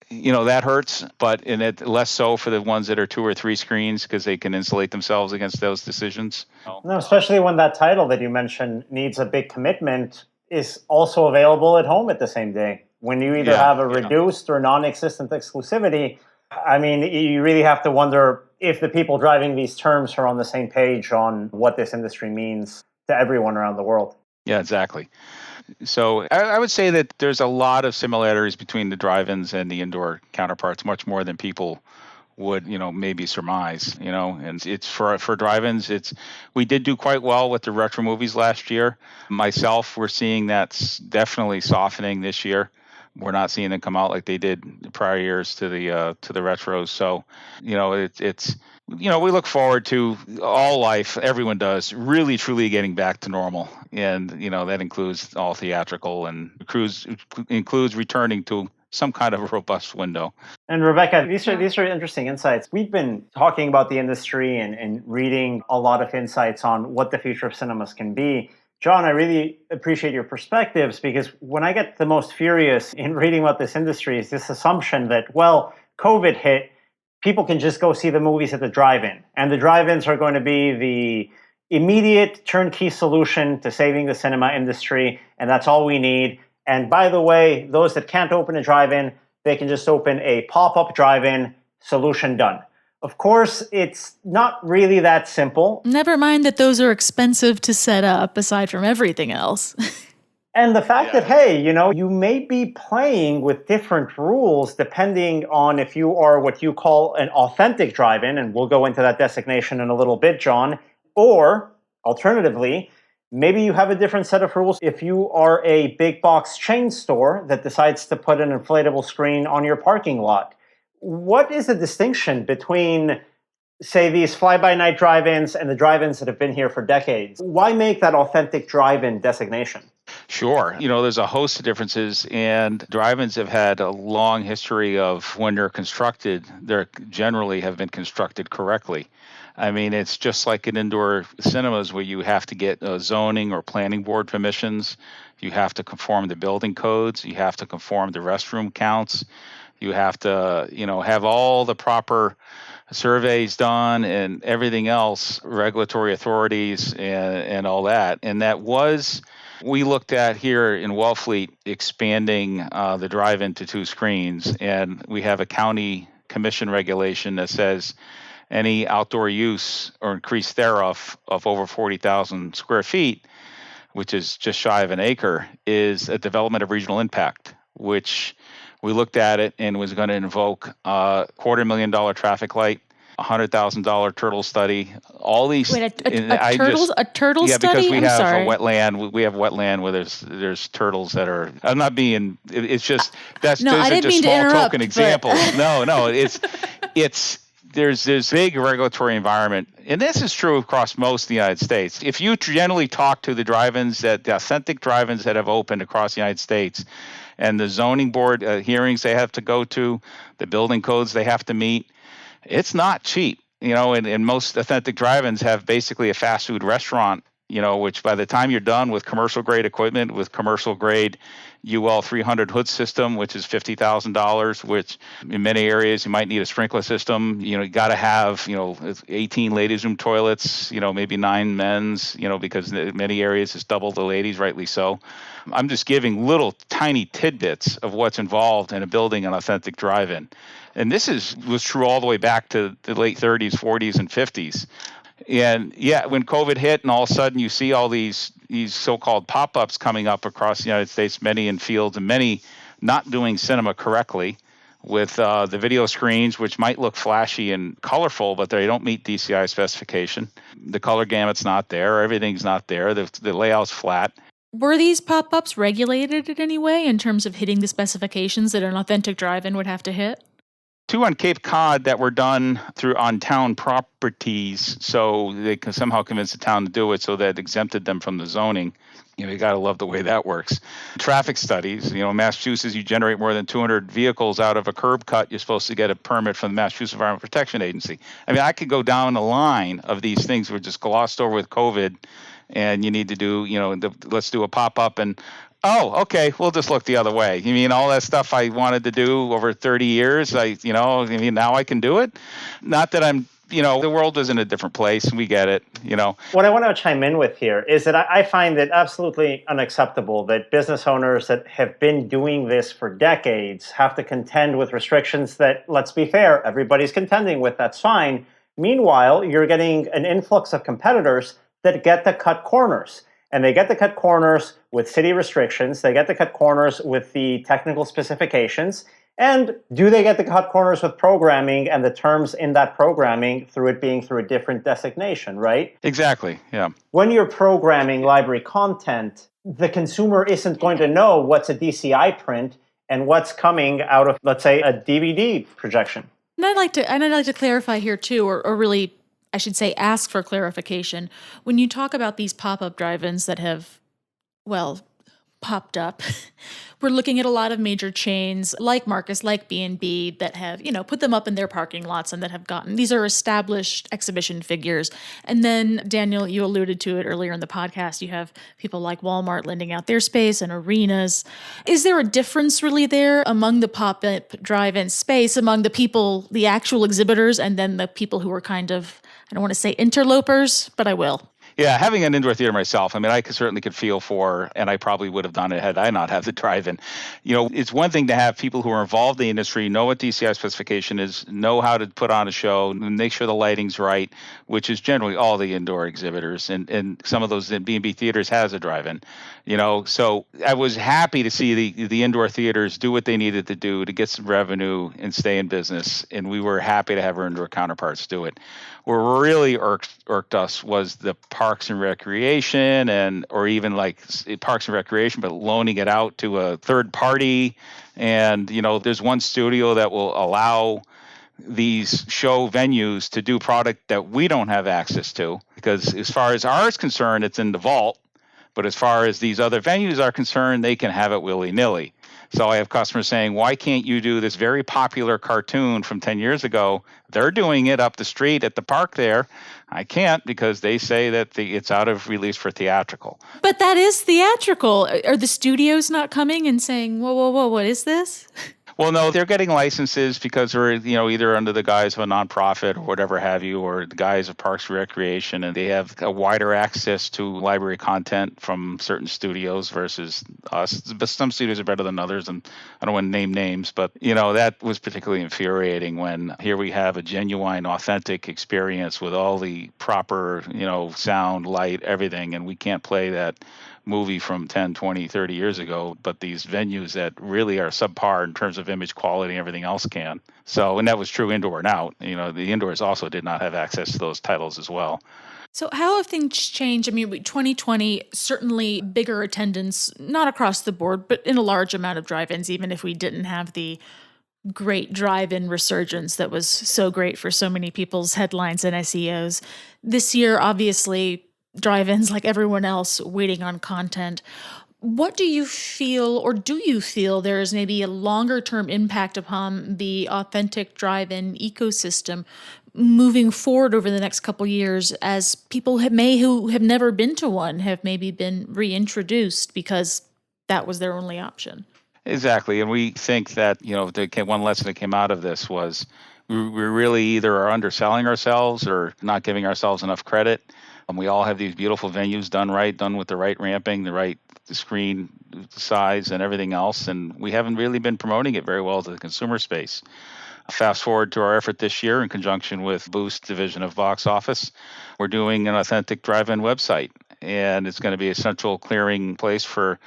that hurts, but less so for the ones that are 2 or 3 screens because they can insulate themselves against those decisions. No, especially when that title that you mentioned needs a big commitment is also available at home at the same day. When you either have a reduced or non-existent exclusivity, I mean, you really have to wonder if the people driving these terms are on the same page on what this industry means to everyone around the world. Yeah, exactly. So I would say that there's a lot of similarities between the drive-ins and the indoor counterparts, much more than people would, maybe surmise, and it's for drive-ins. We did do quite well with the retro movies last year. Myself, we're seeing that's definitely softening this year. We're not seeing them come out like they did the prior years to the retros. So, we look forward to all life. Everyone does really, truly getting back to normal, and that includes all theatrical and includes returning to some kind of a robust window. And Rebecca, these are interesting insights. We've been talking about the industry and reading a lot of insights on what the future of cinemas can be. John, I really appreciate your perspectives, because when I get the most furious in reading about this industry is this assumption that, well, COVID hit, people can just go see the movies at the drive-in, and the drive-ins are going to be the immediate turnkey solution to saving the cinema industry, and that's all we need. And by the way, those that can't open a drive-in, they can just open a pop-up drive-in, solution done. Of course, it's not really that simple. Never mind that those are expensive to set up, aside from everything else. And the fact that, hey, you may be playing with different rules depending on if you are what you call an authentic drive-in, and we'll go into that designation in a little bit, John, or alternatively, maybe you have a different set of rules if you are a big box chain store that decides to put an inflatable screen on your parking lot. What is the distinction between, say, these fly-by-night drive-ins and the drive-ins that have been here for decades? Why make that authentic drive-in designation? Sure. There's a host of differences, and drive-ins have had a long history of when they're constructed, they generally have been constructed correctly. I mean, it's just like in indoor cinemas where you have to get zoning or planning board permissions. You have to conform to building codes. You have to conform to restroom counts. You have to, have all the proper surveys done and everything else, regulatory authorities and all that. And we looked at here in Wellfleet expanding the drive-in to 2 screens, and we have a county commission regulation that says any outdoor use or increase thereof of over 40,000 square feet, which is just shy of an acre, is a development of regional impact, which we looked at it and was going to invoke a $250,000 traffic light, $100,000 turtle study. All these. Wait, a turtle study? Yeah, because we I'm have sorry. a wetland. We have wetland where there's turtles that are. I'm not being. It's just those I are didn't just mean to small interrupt, token but- examples. No, it's. There's this big regulatory environment, and this is true across most of the United States. If you generally talk to the the authentic drive-ins that have opened across the United States, and the zoning board hearings they have to go to, the building codes they have to meet, it's not cheap. And most authentic drive-ins have basically a fast food restaurant, which by the time you're done with commercial grade equipment, with commercial grade UL 300 hood system, which is $50,000, which in many areas you might need a sprinkler system. You got to have, 18 ladies' room toilets, maybe 9 men's, because in many areas it's double the ladies, rightly so. I'm just giving little tiny tidbits of what's involved in building an authentic drive-in. And this was true all the way back to the late 30s, 40s, and 50s. And yeah, when COVID hit and all of a sudden you see all these so-called pop-ups coming up across the United States, many in fields and many not doing cinema correctly, with the video screens, which might look flashy and colorful, but they don't meet DCI specification. The color gamut's not there. Everything's not there. The layout's flat. Were these pop-ups regulated in any way in terms of hitting the specifications that an authentic drive-in would have to hit? 2 on Cape Cod that were done through on town properties, so they can somehow convince the town to do it, so that exempted them from the zoning. You got to love the way that works. Traffic studies, in Massachusetts, you generate more than 200 vehicles out of a curb cut, you're supposed to get a permit from the Massachusetts Environmental Protection Agency. I mean, I could go down the line of these things were just glossed over with COVID, and you need to do, let's do a pop-up and, oh, okay, we'll just look the other way. You mean all that stuff I wanted to do over 30 years, now I can do it? Not that I'm, the world is in a different place. We get it, What I want to chime in with here is that I find it absolutely unacceptable that business owners that have been doing this for decades have to contend with restrictions that, let's be fair, everybody's contending with. That's fine. Meanwhile, you're getting an influx of competitors that get to cut corners. And they get to cut corners with city restrictions. They get to cut corners with the technical specifications. And do they get to cut corners with programming and the terms in that programming through it being through a different designation, right? Exactly, yeah. When you're programming library content, the consumer isn't going to know what's a DCI print and what's coming out of, let's say, a DVD projection. And I'd like to clarify here too, or really, I should say, ask for clarification. When you talk about these pop-up drive-ins that have, popped up, we're looking at a lot of major chains like Marcus, like B&B, that have, put them up in their parking lots and that have gotten, these are established exhibition figures. And then, Daniel, you alluded to it earlier in the podcast, you have people like Walmart lending out their space and arenas. Is there a difference really there among the pop-up drive-in space, among the people, the actual exhibitors, and then the people who are kind of, I don't want to say interlopers, but I will. Yeah, having an indoor theater myself, I mean, I certainly could feel for, and I probably would have done it had I not had the drive-in. It's one thing to have people who are involved in the industry, know what DCI specification is, know how to put on a show, make sure the lighting's right, which is generally all the indoor exhibitors. And some of those B&B theaters has a drive-in, So I was happy to see the indoor theaters do what they needed to do to get some revenue and stay in business. And we were happy to have our indoor counterparts do it. What really irked us was the Parks and Recreation or even like Parks and Recreation, but loaning it out to a third party. And, there's one studio that will allow these show venues to do product that we don't have access to, because as far as ours is concerned, it's in the vault. But as far as these other venues are concerned, they can have it willy-nilly. So I have customers saying, why can't you do this very popular cartoon from 10 years ago? They're doing it up the street at the park there. I can't because they say that it's out of release for theatrical. But that is theatrical. Are the studios not coming and saying, whoa, what is this? Well, no, they're getting licenses because they're, either under the guise of a nonprofit or whatever have you, or the guise of Parks and Recreation, and they have a wider access to library content from certain studios versus us. But some studios are better than others, and I don't want to name names, but, that was particularly infuriating when here we have a genuine, authentic experience with all the proper, sound, light, everything, and we can't play that movie from 10, 20, 30 years ago, but these venues that really are subpar in terms of image quality and everything else can. So, and that was true indoor and out. The indoors also did not have access to those titles as well. So how have things changed? I mean, 2020, certainly bigger attendance, not across the board, but in a large amount of drive-ins, even if we didn't have the great drive-in resurgence that was so great for so many people's headlines and SEOs. This year, obviously, drive-ins, like everyone else, waiting on content. What do you feel, or do you feel there is maybe a longer-term impact upon the authentic drive-in ecosystem moving forward over the next couple years, as people who have never been to one have maybe been reintroduced because that was their only option? Exactly. And we think that, one lesson that came out of this was we really either are underselling ourselves or not giving ourselves enough credit. We all have these beautiful venues done right, done with the right ramping, the right screen size and everything else. And we haven't really been promoting it very well to the consumer space. Fast forward to our effort this year in conjunction with Boost Division of Box Office, we're doing an authentic drive-in website. and it's going to be a central clearing place for,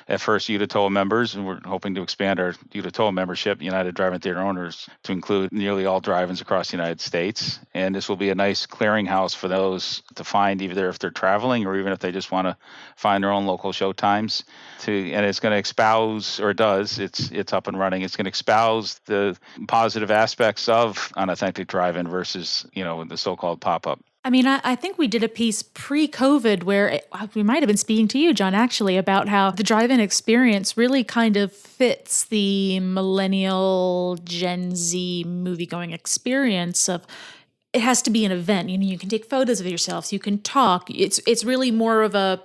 at first, UDITOA members, and we're hoping to expand our UDITOA membership, United Drive-In Theater Owners, to include nearly all drive-ins across the United States. And this will be a nice clearinghouse for those to find, either if they're traveling or even if they just want to find their own local show times. And it's going to espouse, or it does, it's up and running. It's going to espouse the positive aspects of an authentic drive-in versus, the so-called pop-up. I mean, I think we did a piece pre-COVID where we might have been speaking to you, John, actually, about how the drive-in experience really kind of fits the millennial Gen Z movie-going experience of it has to be an event. You can take photos of yourselves, you can talk. It's really more of a,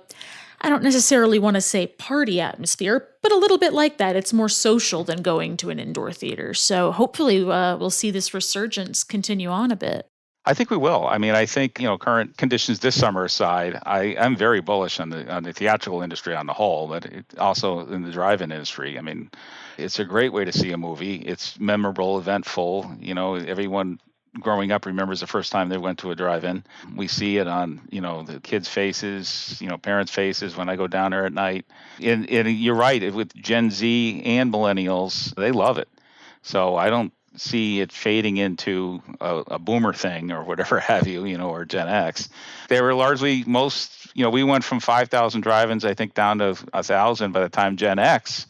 I don't necessarily want to say party atmosphere, but a little bit like that. It's more social than going to an indoor theater. So hopefully we'll see this resurgence continue on a bit. I think we will. I mean, I think, current conditions this summer aside, I am very bullish on the theatrical industry on the whole, but also in the drive-in industry. I mean, it's a great way to see a movie. It's memorable, eventful. Everyone growing up remembers the first time they went to a drive-in. We see it on, the kids' faces, parents' faces when I go down there at night. And you're right, with Gen Z and millennials, they love it. So I don't see it fading into a boomer thing or whatever have you, or Gen X. They were largely we went from 5,000 drive-ins, I think, down to 1,000 by the time Gen X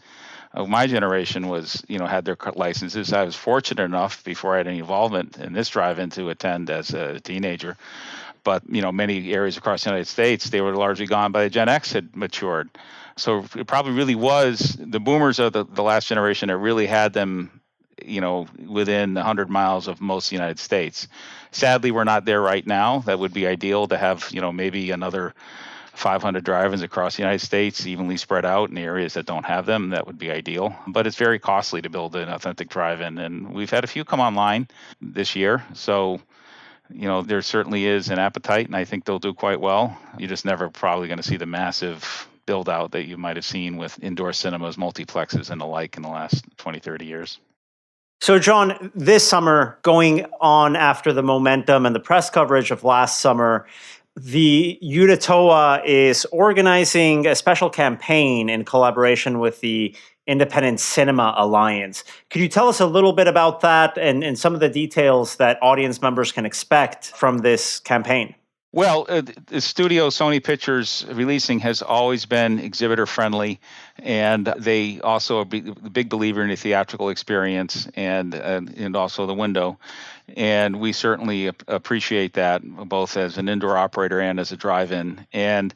of my generation was, had their licenses. I was fortunate enough before I had any involvement in this drive-in to attend as a teenager. But, many areas across the United States, they were largely gone by the Gen X had matured. So it probably really was the boomers of the last generation that really had them within 100 miles of most of the United States. Sadly, we're not there right now. That would be ideal to have, maybe another 500 drive-ins across the United States, evenly spread out in the areas that don't have them. That would be ideal. But it's very costly to build an authentic drive-in. And we've had a few come online this year. So, there certainly is an appetite, and I think they'll do quite well. You're just never probably going to see the massive build out that you might have seen with indoor cinemas, multiplexes, and the like in the last 20, 30 years. So, John, this summer, going on after the momentum and the press coverage of last summer, the UDITOA is organizing a special campaign in collaboration with the Independent Cinema Alliance. Could you tell us a little bit about that and some of the details that audience members can expect from this campaign? Well, the studio Sony Pictures releasing has always been exhibitor friendly, and they also are a big believer in the theatrical experience and also the window. And we certainly appreciate that, both as an indoor operator and as a drive-in. And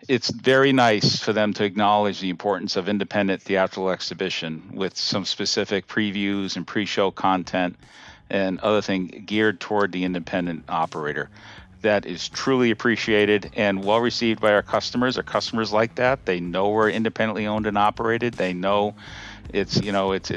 it's very nice for them to acknowledge the importance of independent theatrical exhibition with some specific previews and pre-show content and other things geared toward the independent operator. That is truly appreciated and well received by our customers. Our customers like that. They know we're independently owned and operated. They know it's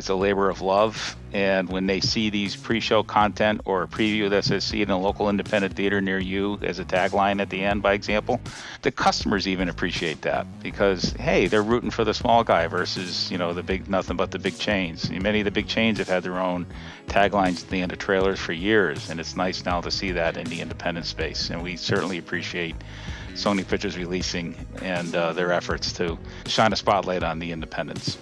a labor of love. And when they see these pre-show content or a preview that says "see it in a local independent theater near you" as a tagline at the end, by example, the customers even appreciate that because, hey, they're rooting for the small guy versus, the big, nothing but the big chains. Many of the big chains have had their own taglines at the end of trailers for years, and it's nice now to see that in the independent space. And we certainly appreciate Sony Pictures releasing and their efforts to shine a spotlight on the independents.